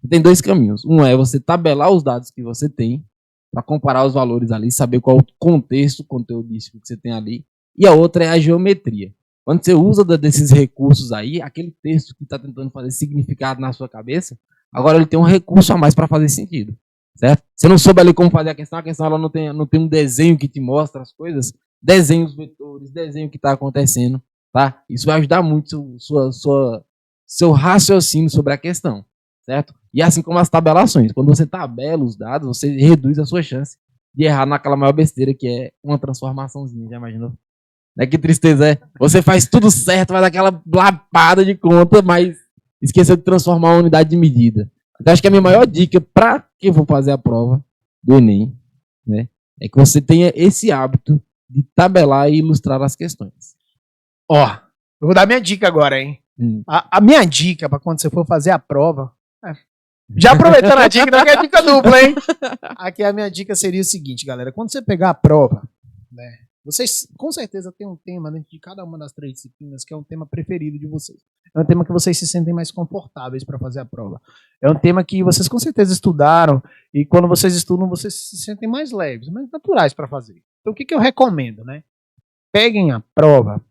tem dois caminhos. Um é você tabelar os dados que você tem, para comparar os valores ali, saber qual o contexto conteudístico que você tem ali. E a outra é a geometria. Quando você usa desses recursos aí, aquele texto que está tentando fazer significado na sua cabeça, agora ele tem um recurso a mais para fazer sentido. Certo? Você não soube ali como fazer a questão ela não tem um desenho que te mostra as coisas, desenha os vetores, desenha o que está acontecendo. Tá? Isso vai ajudar muito seu raciocínio sobre a questão. Certo? E assim como as tabelações. Quando você tabela os dados, você reduz a sua chance de errar naquela maior besteira que é uma transformaçãozinha. Já imaginou? Que tristeza é. Você faz tudo certo, faz aquela lapada de conta, mas esqueceu de transformar uma unidade de medida. Então acho que a minha maior dica para quem for fazer a prova do Enem, né, é que você tenha esse hábito de tabelar e ilustrar as questões. Eu vou dar minha dica agora, hein? A minha dica para quando você for fazer a prova... Já aproveitando a dica, não é dica dupla, hein? Aqui a minha dica seria o seguinte, galera. Quando você pegar a prova, né, Vocês com certeza têm um tema dentro de cada uma das 3 disciplinas que é um tema preferido de vocês. É um tema que vocês se sentem mais confortáveis para fazer a prova. É um tema que vocês com certeza estudaram e quando vocês estudam, vocês se sentem mais leves, mais naturais para fazer. Então o que eu recomendo, né? Peguem a prova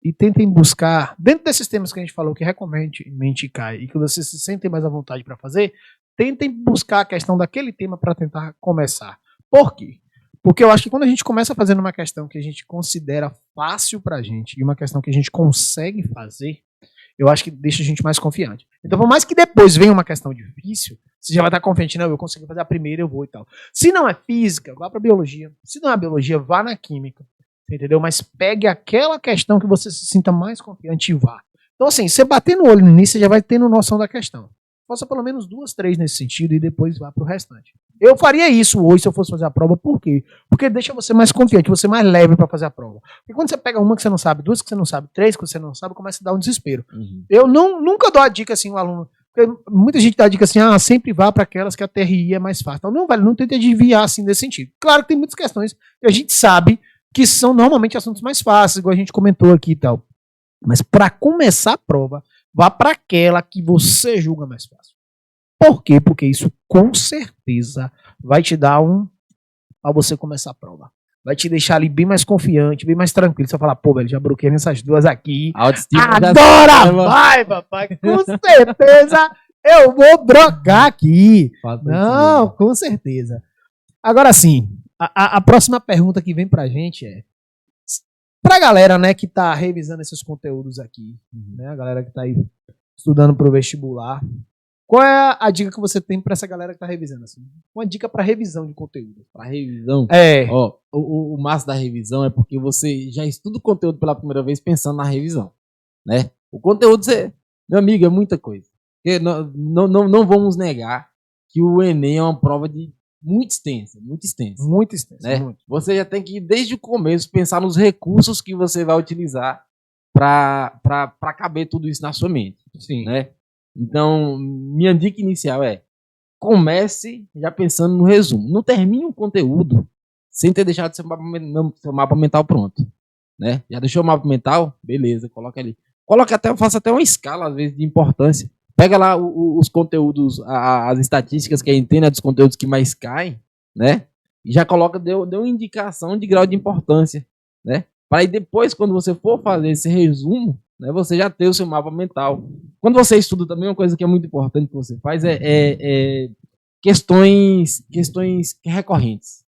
e tentem buscar, dentro desses temas que a gente falou que recorrentemente cai e que vocês se sentem mais à vontade para fazer, tentem buscar a questão daquele tema para tentar começar. Por quê? Porque eu acho que quando a gente começa fazendo uma questão que a gente considera fácil pra gente e uma questão que a gente consegue fazer, eu acho que deixa a gente mais confiante. Então, por mais que depois venha uma questão difícil, você já vai estar confiante, não, eu consigo fazer a primeira, eu vou e tal. Se não é física, vá pra biologia. Se não é biologia, vá na química. Entendeu? Mas pegue aquela questão que você se sinta mais confiante e vá. Então, assim, você bater no olho nisso, você já vai tendo noção da questão. Faça pelo menos 2, 3 nesse sentido e depois vá pro restante. Eu faria isso hoje se eu fosse fazer a prova. Por quê? Porque deixa você mais confiante, você mais leve para fazer a prova. Porque quando você pega uma que você não sabe, 2 que você não sabe, 3 que você não sabe, começa a dar um desespero. Eu nunca dou a dica assim, o aluno. Porque muita gente dá a dica assim, sempre vá para aquelas que a TRI é mais fácil. Então, não, velho, não tente desviar assim desse sentido. Claro que tem muitas questões que a gente sabe que são normalmente assuntos mais fáceis, igual a gente comentou aqui e tal. Mas para começar a prova, vá para aquela que você julga mais fácil. Por quê? Porque isso com certeza vai te dar a você começar a prova. Vai te deixar ali bem mais confiante, bem mais tranquilo. Você vai falar, pô, velho, já bloqueei nessas 2 aqui. Adora! Vai, papai! Com certeza eu vou brocar aqui. Não, com certeza. Agora sim, a próxima pergunta que vem pra gente é pra galera, né, que tá revisando esses conteúdos aqui, né, a galera que tá aí estudando pro vestibular, qual é a dica que você tem pra essa galera que tá revisando? Assim? Uma dica pra revisão de conteúdo. Pra revisão? É. Ó, o massa da revisão é porque você já estuda o conteúdo pela primeira vez pensando na revisão, né? O conteúdo, meu amigo, é muita coisa. Porque não vamos negar que o Enem é uma prova muito extensa, muito extensa. Muito extensa, né? muito. Você já tem que, desde o começo, pensar nos recursos que você vai utilizar para caber tudo isso na sua mente. Sim. Né? Então, minha dica inicial é: comece já pensando no resumo. Não termine o conteúdo sem ter deixado seu mapa mental pronto. Né? Já deixou o mapa mental? Beleza, coloca ali. Faça até uma escala, às vezes, de importância. Pega lá os conteúdos, as estatísticas que a gente tem, né, dos conteúdos que mais caem, né? E já coloca, deu uma indicação de grau de importância, né? Para aí depois, quando você for fazer esse resumo, né, você já ter o seu mapa mental. Quando você estuda também, uma coisa que é muito importante que você faz é questões recorrentes.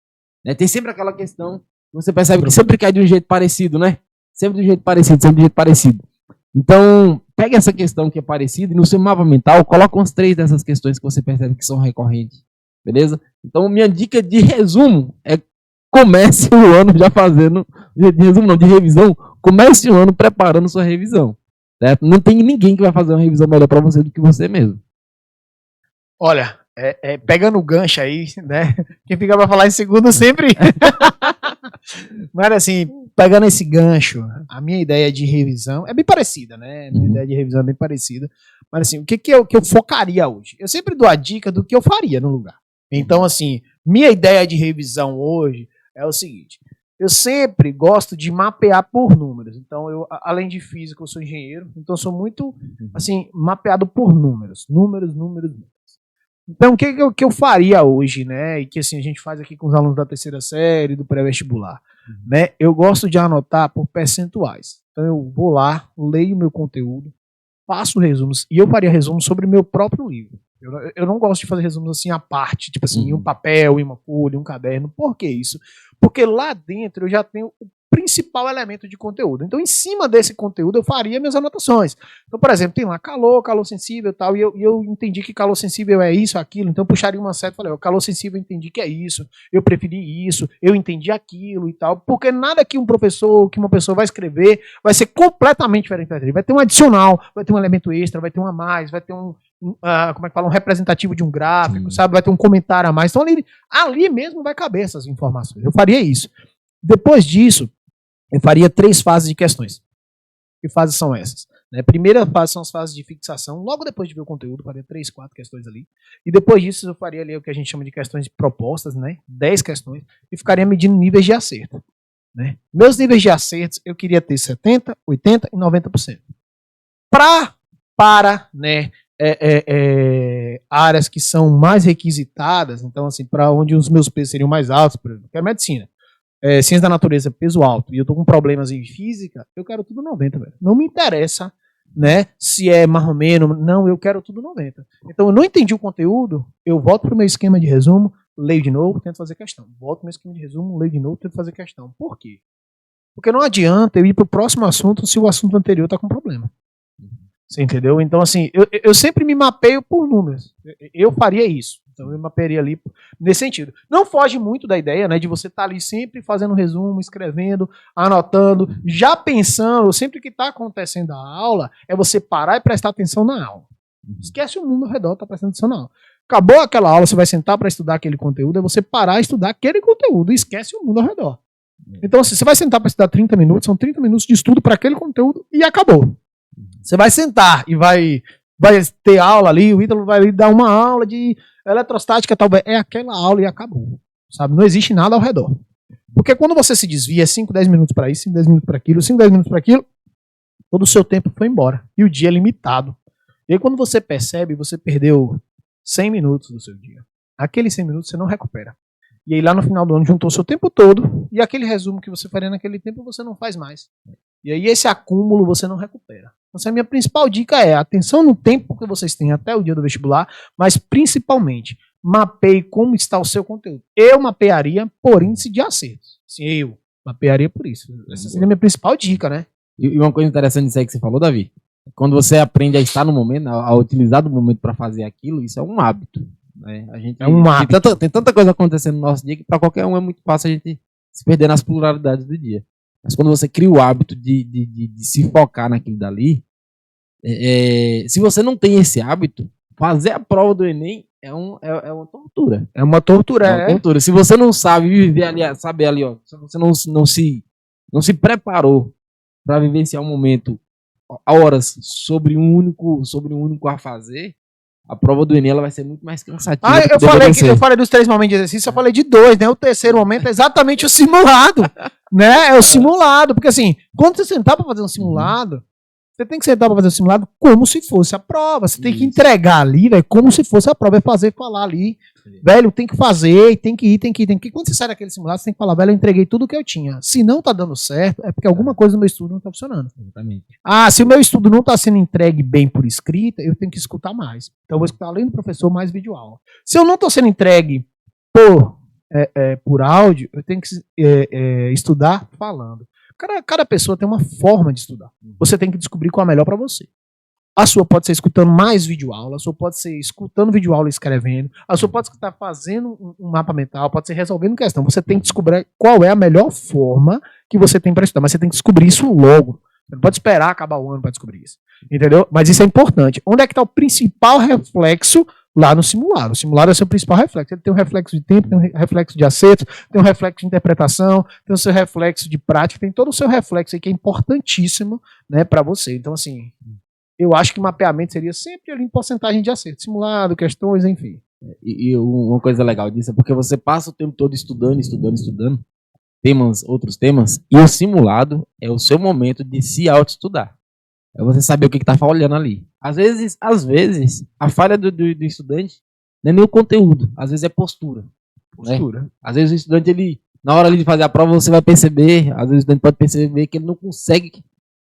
Né? Tem sempre aquela questão que você percebe que sempre cai de um jeito parecido, né? Sempre de um jeito parecido. Então, pega essa questão que é parecida e no seu mapa mental, coloca umas 3 dessas questões que você percebe que são recorrentes. Beleza? Então, minha dica de resumo é: comece o ano já fazendo, de resumo não, de revisão, comece o ano preparando sua revisão. Certo? Não tem ninguém que vai fazer uma revisão melhor para você do que você mesmo. Olha, pegando o gancho aí, né? Quem fica pra falar em segundo sempre. Mas assim, pegando esse gancho, a minha ideia de revisão é bem parecida, né? A minha ideia de revisão é bem parecida. Mas assim, o que eu focaria hoje? Eu sempre dou a dica do que eu faria no lugar. Então, assim, minha ideia de revisão hoje é o seguinte: eu sempre gosto de mapear por números. Então, eu, além de físico, eu sou engenheiro, então eu sou muito, assim, mapeado por números. Números. Então, o que eu faria hoje, né? E que assim a gente faz aqui com os alunos da terceira série, do pré-vestibular, né? Eu gosto de anotar por percentuais. Então, eu vou lá, leio meu conteúdo, faço resumos, e eu faria resumos sobre o meu próprio livro. Eu não gosto de fazer resumos assim à parte, tipo assim, em um papel, em uma folha, em um caderno. Por que isso? Porque lá dentro eu já tenho o principal elemento de conteúdo. Então, em cima desse conteúdo, eu faria minhas anotações. Então, por exemplo, tem lá calor sensível e tal, e eu entendi que calor sensível é isso, aquilo, então eu puxaria uma seta e falei, o calor sensível eu entendi que é isso, eu preferi isso, eu entendi aquilo e tal, porque nada que uma pessoa vai escrever vai ser completamente diferente. Vai ter um adicional, vai ter um elemento extra, vai ter um a mais, vai ter um representativo de um gráfico, sabe? Vai ter um comentário a mais. Então, ali mesmo vai caber essas informações. Eu faria isso. Depois disso, eu faria 3 fases de questões. Que fases são essas? A primeira fase são as fases de fixação. Logo depois de ver o conteúdo, eu faria 3, 4 questões ali. E depois disso, eu faria ali o que a gente chama de questões de propostas, né? 10 questões. E ficaria medindo níveis de acerto. né? Meus níveis de acertos, eu queria ter 70%, 80% e 90%. Para, né, áreas que são mais requisitadas, então, assim, para onde os meus pesos seriam mais altos, por exemplo, que é a medicina. Ciência da natureza, peso alto, e eu tô com problemas em física, eu quero tudo 90, velho. Não me interessa, né, se é mais ou menos, não, eu quero tudo 90. Então, eu não entendi o conteúdo, eu volto pro meu esquema de resumo, leio de novo, tento fazer questão. Volto pro meu esquema de resumo, leio de novo, tento fazer questão. Por quê? Porque não adianta eu ir pro próximo assunto se o assunto anterior tá com problema. Você entendeu? Então, assim, eu sempre me mapeio por números. Eu faria isso. Então, eu mapearia ali nesse sentido. Não foge muito da ideia, né, de você estar ali sempre fazendo resumo, escrevendo, anotando, já pensando, sempre que está acontecendo a aula, é você parar e prestar atenção na aula. Esquece o mundo ao redor, tá prestando atenção na aula. Acabou aquela aula, você vai sentar para estudar aquele conteúdo, é você parar e estudar aquele conteúdo e esquece o mundo ao redor. Então, assim, você vai sentar para estudar 30 minutos, são 30 minutos de estudo para aquele conteúdo e acabou. Você vai sentar e vai ter aula ali, o Ítalo vai dar uma aula de eletrostática, tal, é aquela aula e acabou. Sabe? Não existe nada ao redor. Porque quando você se desvia 5, 10 minutos para isso, 5, 10 minutos para aquilo, 5, 10 minutos para aquilo, todo o seu tempo foi embora. E o dia é limitado. E aí quando você percebe, você perdeu 100 minutos do seu dia. Aqueles 100 minutos você não recupera. E aí lá no final do ano juntou o seu tempo todo e aquele resumo que você faria naquele tempo você não faz mais. E aí esse acúmulo você não recupera. Então a minha principal dica é atenção no tempo que vocês têm até o dia do vestibular, mas principalmente mapeie como está o seu conteúdo. Eu mapearia por índice de acertos. Sim, eu mapearia por isso. Essa seria a minha principal dica, né? E uma coisa interessante disso aí que você falou, Davi, quando você aprende a estar no momento, a utilizar do momento para fazer aquilo, isso é um hábito. Né? A gente, é um hábito. Tem tanta coisa acontecendo no nosso dia que para qualquer um é muito fácil a gente se perder nas pluralidades do dia. Mas quando você cria o hábito de se focar naquilo dali, se você não tem esse hábito, fazer a prova do Enem é uma tortura. É uma tortura, tortura. Se você não sabe viver ali, saber ali, ó, se você não se preparou para vivenciar um momento, horas sobre um único a fazer, a prova do Enem ela vai ser muito mais cansativa. Eu falei dos 3 momentos de exercício, eu falei de 2, né? O terceiro momento é exatamente o simulado, né? É o simulado, porque assim, quando você sentar para fazer um simulado, você tem que sentar para fazer um simulado como se fosse a prova. Você tem que entregar ali, velho, como se fosse a prova. É fazer falar ali, velho, tem que fazer, tem que ir. Quando você sai daquele simulado, você tem que falar, velho, eu entreguei tudo o que eu tinha. Se não tá dando certo, é porque alguma coisa no meu estudo não tá funcionando. Exatamente. Se o meu estudo não tá sendo entregue bem por escrita, eu tenho que escutar mais. Então eu vou escutar, além do professor, mais videoaula. Se eu não tô sendo entregue por áudio, eu tenho que estudar falando. Cada pessoa tem uma forma de estudar. Você tem que descobrir qual é a melhor para você. A sua pode ser escutando mais videoaula, a sua pode ser escutando videoaula e escrevendo, a sua pode estar fazendo um mapa mental, pode ser resolvendo questão. Você tem que descobrir qual é a melhor forma que você tem para estudar, mas você tem que descobrir isso logo. Você não pode esperar acabar o ano para descobrir isso. Entendeu? Mas isso é importante. Onde é que está o principal reflexo? Lá no simulado. O simulado é o seu principal reflexo. Ele tem um reflexo de tempo, tem um reflexo de acerto, tem um reflexo de interpretação, tem o seu reflexo de prática, tem todo o seu reflexo aí que é importantíssimo, né, para você. Então, assim, eu acho que mapeamento seria sempre ali em porcentagem de acerto. Simulado, questões, enfim. E uma coisa legal disso é porque você passa o tempo todo estudando, outros temas, e o simulado é o seu momento de se autoestudar. É você saber o que está falhando ali. Às vezes, a falha do estudante não é nem o conteúdo, às vezes é postura. Né? Às vezes o estudante, na hora de fazer a prova, você vai perceber, às vezes o estudante pode perceber que ele não consegue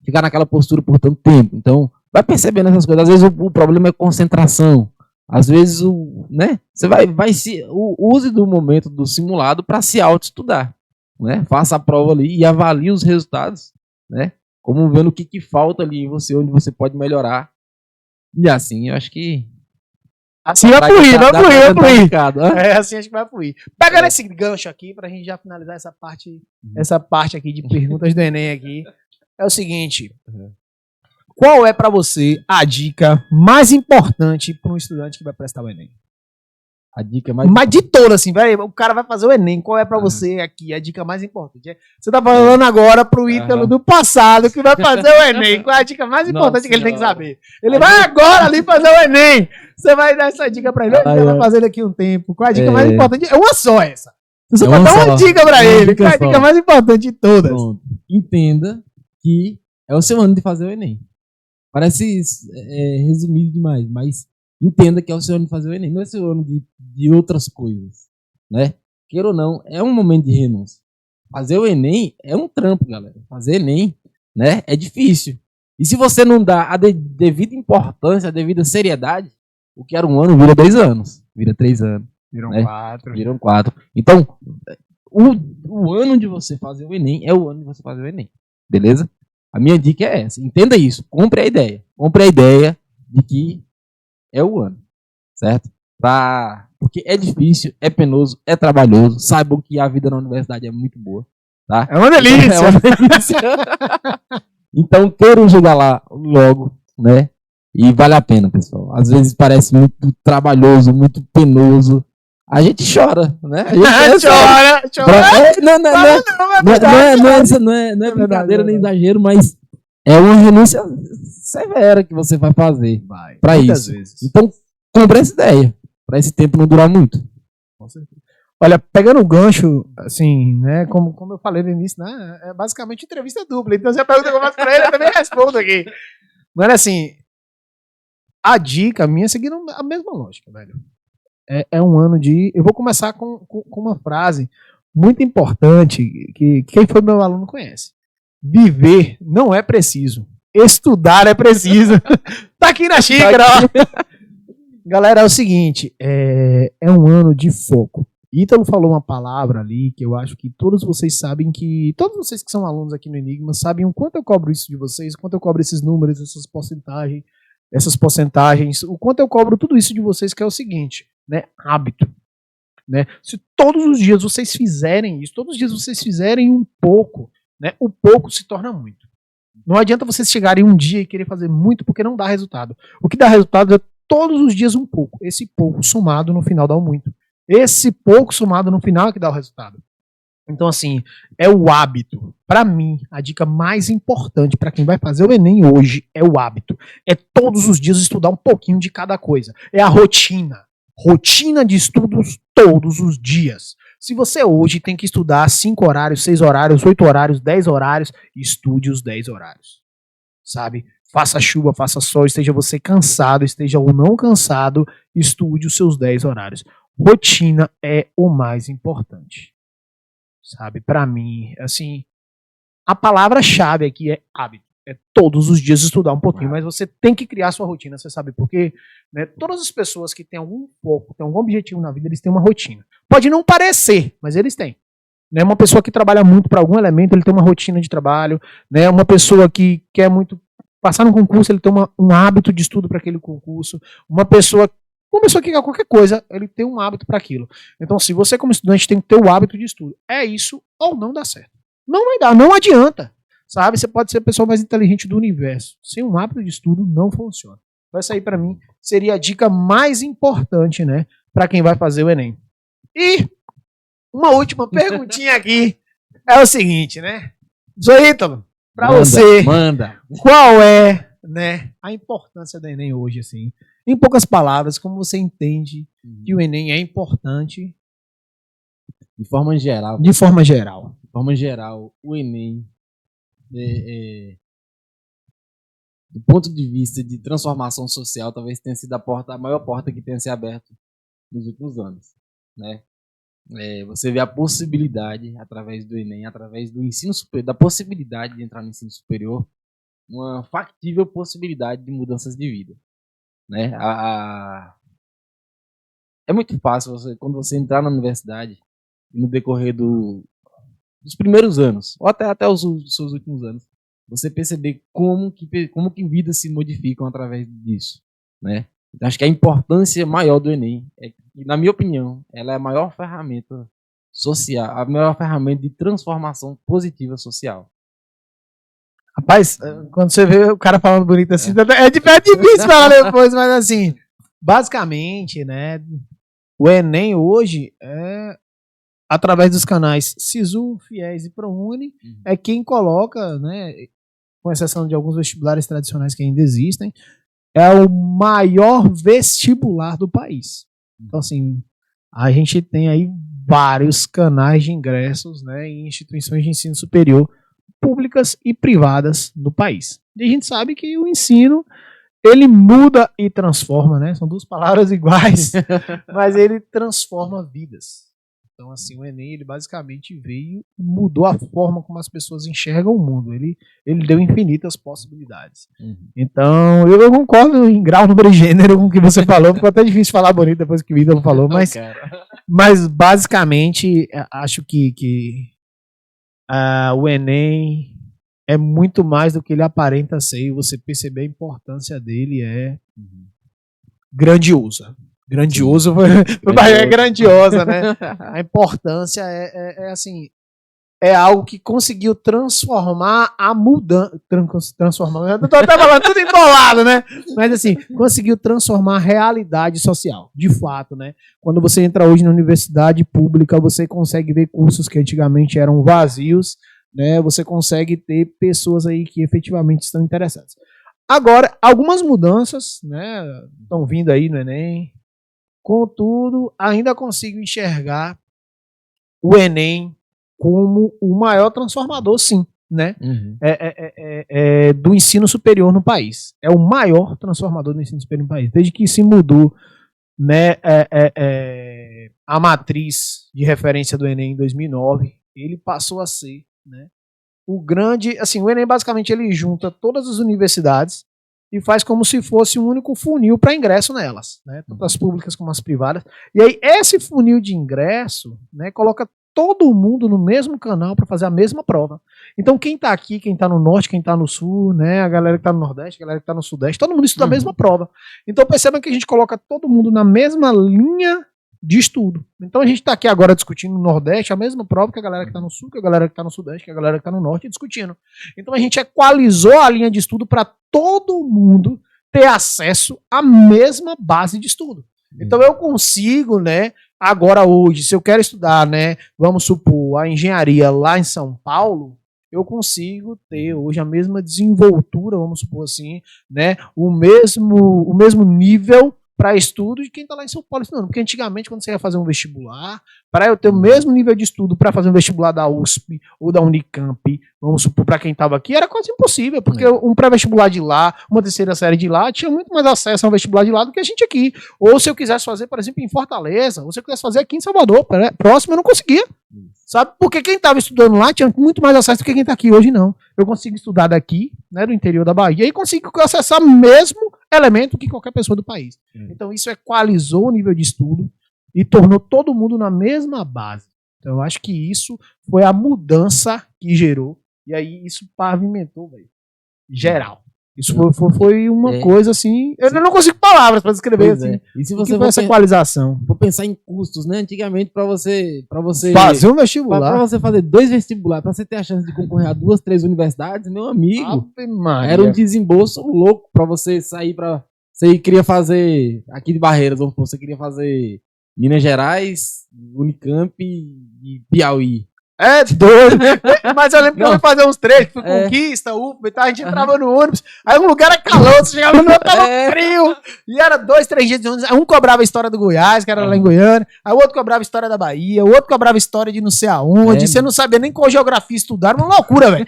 ficar naquela postura por tanto tempo. Então, vai percebendo essas coisas. Às vezes o problema é concentração. Às vezes, você use do momento do simulado para se autoestudar. Né? Faça a prova ali e avalie os resultados, né? Como vendo o que falta ali em você, onde você pode melhorar. E assim, eu acho que... Assim vai fluir. Assim acho que vai fluir. Pegando esse gancho aqui, pra gente já finalizar essa parte aqui de perguntas do Enem aqui, é o seguinte. Qual é pra você a dica mais importante para um estudante que vai prestar o Enem? A dica mais... Mas de toda, assim, velho, o cara vai fazer o Enem. Qual é pra você aqui a dica mais importante? Você tá falando agora pro Ítalo do passado que vai fazer o Enem. Qual é a dica mais importante que ele tem que saber? Ele vai agora ali fazer o Enem. Você vai dar essa dica pra ele. Ele vai fazer daqui um tempo. Qual é a dica mais importante? É uma só essa. Você pode dar uma dica pra ele, que é a dica mais importante de todas. Pronto. Entenda que é o seu ano de fazer o Enem. Parece resumido demais, mas entenda que é o seu ano de fazer o Enem. Não é seu ano de outras coisas, né? Queira ou não, é um momento de renúncia. Fazer o Enem é um trampo, galera. Fazer Enem, né, é difícil. E se você não dá a devida importância, a devida seriedade, o que era um ano vira 2 anos, vira 3 anos. Viram né? 4. Viram 4. Então, o ano de você fazer o Enem é o ano de você fazer o Enem. Beleza? A minha dica é essa. Entenda isso. Compre a ideia. Compre a ideia de que é o ano. Certo? Porque é difícil, é penoso, é trabalhoso. Saibam que a vida na universidade é muito boa. Tá? É uma delícia. É uma delícia. Então, queiram chegar lá logo, né? E vale a pena, pessoal. Às vezes parece muito trabalhoso, muito penoso. A gente chora, né? A gente chora. Não é brincadeira nem exagero, mas é uma renúncia severa que você vai fazer para isso. Vezes. Então, compre essa ideia, para esse tempo não durar muito. Com certeza. Olha, pegando o gancho, assim, né, como eu falei no início, né, é basicamente entrevista dupla. Então, você pergunta como eu pra ele, eu também respondo aqui. Mas, assim, a dica minha é seguindo a mesma lógica, velho. É um ano de... Eu vou começar com uma frase muito importante que quem foi meu aluno conhece. Viver não é preciso. Estudar é preciso. Tá aqui na xícara, ó. Galera, é o seguinte, é um ano de foco. Ítalo falou uma palavra ali que eu acho que todos vocês sabem que... Todos vocês que são alunos aqui no Enigma sabem o quanto eu cobro isso de vocês, o quanto eu cobro esses números, essas porcentagens, o quanto eu cobro tudo isso de vocês, que é o seguinte, né? Hábito. Né? Se todos os dias vocês fizerem isso, todos os dias vocês fizerem um pouco, né? O pouco se torna muito. Não adianta vocês chegarem um dia e querer fazer muito, porque não dá resultado. O que dá resultado é todos os dias um pouco. Esse pouco somado no final dá um muito. Esse pouco somado no final é que dá o resultado. Então, assim, é o hábito. Para mim, a dica mais importante para quem vai fazer o Enem hoje é o hábito. É todos os dias estudar um pouquinho de cada coisa. É a rotina. Rotina de estudos todos os dias. Se você hoje tem que estudar 5 horários, 6 horários, 8 horários, 10 horários, estude os 10 horários. Sabe? Faça chuva, faça sol, esteja você cansado, esteja ou não cansado, estude os seus 10 horários. Rotina é o mais importante. Sabe? Para mim, assim, a palavra-chave aqui é hábito. É todos os dias estudar um pouquinho, mas você tem que criar sua rotina, você sabe por quê? Né? Todas as pessoas que têm algum foco, têm algum objetivo na vida, eles têm uma rotina. Pode não parecer, mas eles têm. Né? Uma pessoa que trabalha muito para algum elemento, ele tem uma rotina de trabalho. Né? Uma pessoa que quer muito passar num concurso, ele tem um hábito de estudo para aquele concurso. Uma pessoa que quer qualquer coisa, ele tem um hábito para aquilo. Então, se você como estudante tem que ter o hábito de estudo, é isso ou não dá certo. Não vai dar, não adianta. Sabe? Você pode ser a pessoa mais inteligente do universo. Sem um hábito de estudo, não funciona. Então, essa aí, para mim, seria a dica mais importante, né? Para quem vai fazer o Enem. E uma última perguntinha aqui é o seguinte, né? Zé Ítalo, para você, qual é, né, a importância do Enem hoje, assim? Em poucas palavras, como você entende que o Enem é importante? De forma geral. De forma geral. De forma geral, o Enem, do ponto de vista de transformação social, talvez tenha sido a maior porta que tenha se aberto nos últimos anos. Né? Você vê a possibilidade, através do Enem, através do ensino superior, da possibilidade de entrar no ensino superior, uma factível possibilidade de mudanças de vida. Né? É muito fácil quando você entrar na universidade e no decorrer dos primeiros anos, ou até os seus últimos anos, você perceber como que vidas se modificam através disso. Né? Então, acho que a importância maior do Enem, na minha opinião, ela é a maior ferramenta social, a maior ferramenta de transformação positiva social. Rapaz, quando você vê o cara falando bonito assim, é difícil falar depois, mas assim, basicamente, né, o Enem hoje é, através dos canais Sisu, Fiéis e ProUni, é quem coloca, né, com exceção de alguns vestibulares tradicionais que ainda existem, é o maior vestibular do país. Então, assim, a gente tem aí vários canais de ingressos, né, em instituições de ensino superior, públicas e privadas no país. E a gente sabe que o ensino, ele muda e transforma, né? São duas palavras iguais, mas ele transforma vidas. Então, assim, o Enem, ele basicamente veio e mudou a forma como as pessoas enxergam o mundo. Ele deu infinitas possibilidades. Então, eu concordo em grau, número e gênero com o que você falou. Ficou até difícil falar bonito depois que o Ítalo falou, mas basicamente, acho que o Enem é muito mais do que ele aparenta ser, e você perceber a importância dele é grandiosa. Grandioso, é grandiosa, né? A importância é assim, é algo que conseguiu transformar a mudança, transformar, eu tô até falando tudo embolado, né? Mas assim, conseguiu transformar a realidade social, de fato, né? Quando você entra hoje na universidade pública, você consegue ver cursos que antigamente eram vazios, né? Você consegue ter pessoas aí que efetivamente estão interessadas. Agora, algumas mudanças, né, estão vindo aí no Enem. Contudo, ainda consigo enxergar o Enem como o maior transformador, sim, né? Do ensino superior no país. É o maior transformador do ensino superior no país. Desde que se mudou, né, a matriz de referência do Enem em 2009, ele passou a ser, né, o grande... Assim, o Enem, basicamente, ele junta todas as universidades e faz como se fosse um único funil para ingresso nelas, né? Tanto as públicas como as privadas. E aí, esse funil de ingresso, né, coloca todo mundo no mesmo canal para fazer a mesma prova. Então, quem está aqui, quem está no norte, quem está no sul, né, a galera que está no nordeste, a galera que está no sudeste, todo mundo estuda a mesma prova. Então, percebam que a gente coloca todo mundo na mesma linha de estudo. Então, a gente está aqui agora discutindo no nordeste a mesma prova que a galera que está no sul, que a galera que está no sudeste, que a galera que está no norte discutindo. Então, a gente equalizou a linha de estudo para todo mundo ter acesso à mesma base de estudo. Então eu consigo, né, agora hoje, se eu quero estudar, né, vamos supor, a engenharia lá em São Paulo, eu consigo ter hoje a mesma desenvoltura, vamos supor assim, né, o mesmo nível para estudo de quem está lá em São Paulo estudando. Porque antigamente, quando você ia fazer um vestibular, para eu ter o mesmo nível de estudo para fazer um vestibular da USP ou da Unicamp, vamos supor, para quem estava aqui, era quase impossível, porque um pré-vestibular de lá, uma terceira série de lá, tinha muito mais acesso ao vestibular de lá do que a gente aqui. Ou se eu quisesse fazer, por exemplo, em Fortaleza, ou se eu quisesse fazer aqui em Salvador, próximo, eu não conseguia. Sabe? Porque quem estava estudando lá tinha muito mais acesso do que quem está aqui hoje, não. Eu consigo estudar daqui, né, do interior da Bahia, e consigo acessar o mesmo elemento que qualquer pessoa do país. Então isso equalizou o nível de estudo e tornou todo mundo na mesma base. Então eu acho que isso foi a mudança que gerou, e aí isso pavimentou, velho, geral. Isso foi uma coisa assim. Eu não consigo palavras para descrever assim. E se você for essa equalização? Vou pensar em custos, né? Antigamente, para você fazer um vestibular, para você fazer 2 vestibulares, para você ter a chance de concorrer a 2, 3 universidades, meu amigo, era um desembolso louco para você sair para. Você queria fazer aqui de Barreiras, vamos supor, você queria fazer Minas Gerais, Unicamp e Piauí. É doido. Mas eu lembro que eu fui fazer uns treinos, fui Conquista, UFBA e tal, a gente entrava no ônibus, aí um lugar era calor, você chegava no outro, tava frio, e era 2, 3 dias de ônibus, aí um cobrava a história do Goiás, que era lá em Goiânia, aí o outro cobrava a história da Bahia, o outro cobrava a história de não sei aonde, você não sabia nem qual geografia estudar, era uma loucura, velho.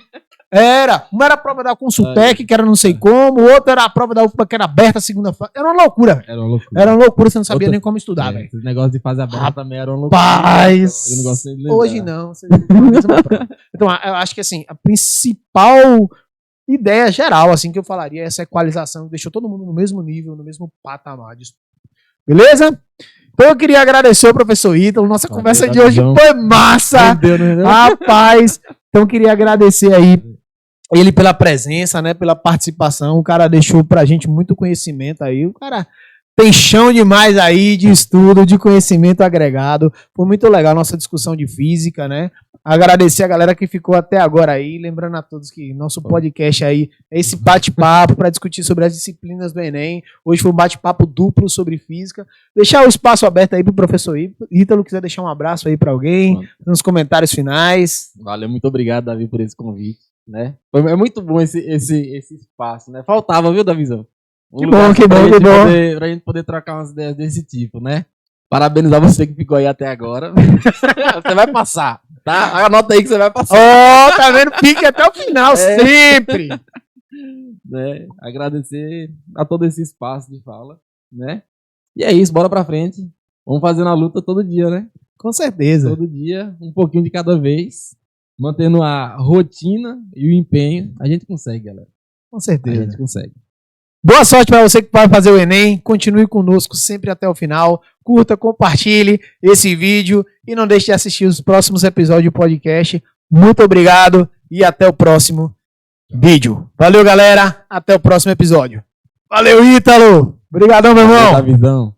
Uma era a prova da Consultec, que era não sei como, o outro era a prova da UFBA, que era aberta a segunda fase. Era uma loucura, velho. Era uma loucura, você não sabia nem como estudar, velho. Esse negócio de fazer aberta também era uma loucura. Rapaz, hoje não. Então, eu acho que assim, a principal ideia geral, assim, que eu falaria é essa equalização, que deixou todo mundo no mesmo nível, no mesmo patamar de estudo. Beleza? Então eu queria agradecer ao professor Ítalo. Nossa conversa de hoje foi massa. Rapaz, então eu queria agradecer aí ele pela presença, né, pela participação. O cara deixou pra gente muito conhecimento aí. O cara tem chão demais aí de estudo, de conhecimento agregado. Foi muito legal a nossa discussão de física, né? Agradecer a galera que ficou até agora aí. Lembrando a todos que nosso podcast aí é esse bate-papo para discutir sobre as disciplinas do Enem. Hoje foi um bate-papo duplo sobre física. Deixar o espaço aberto aí pro professor Ítalo. Quiser deixar um abraço aí para alguém, nos comentários finais. Valeu, muito obrigado, Davi, por esse convite, né? É muito bom esse espaço, né? Faltava, viu, Davizão? Que bom. Pra gente poder trocar umas ideias desse tipo, né? Parabenizar você que ficou aí até agora. Você vai passar, tá? Anota aí que você vai passar. Ó, tá vendo? Fique até o final, sempre. Né? Agradecer a todo esse espaço de fala, né? E é isso, bora pra frente. Vamos fazendo a luta todo dia, né? Com certeza. Todo dia, um pouquinho de cada vez. Mantendo a rotina e o empenho, a gente consegue, galera. Com A certeza. gente consegue. Boa sorte para você que vai fazer o Enem. Continue conosco sempre até o final. Curta, compartilhe esse vídeo e não deixe de assistir os próximos episódios do podcast. Muito obrigado e até o próximo vídeo. Valeu, galera. Até o próximo episódio. Valeu, Ítalo. Obrigadão, meu irmão. Visão.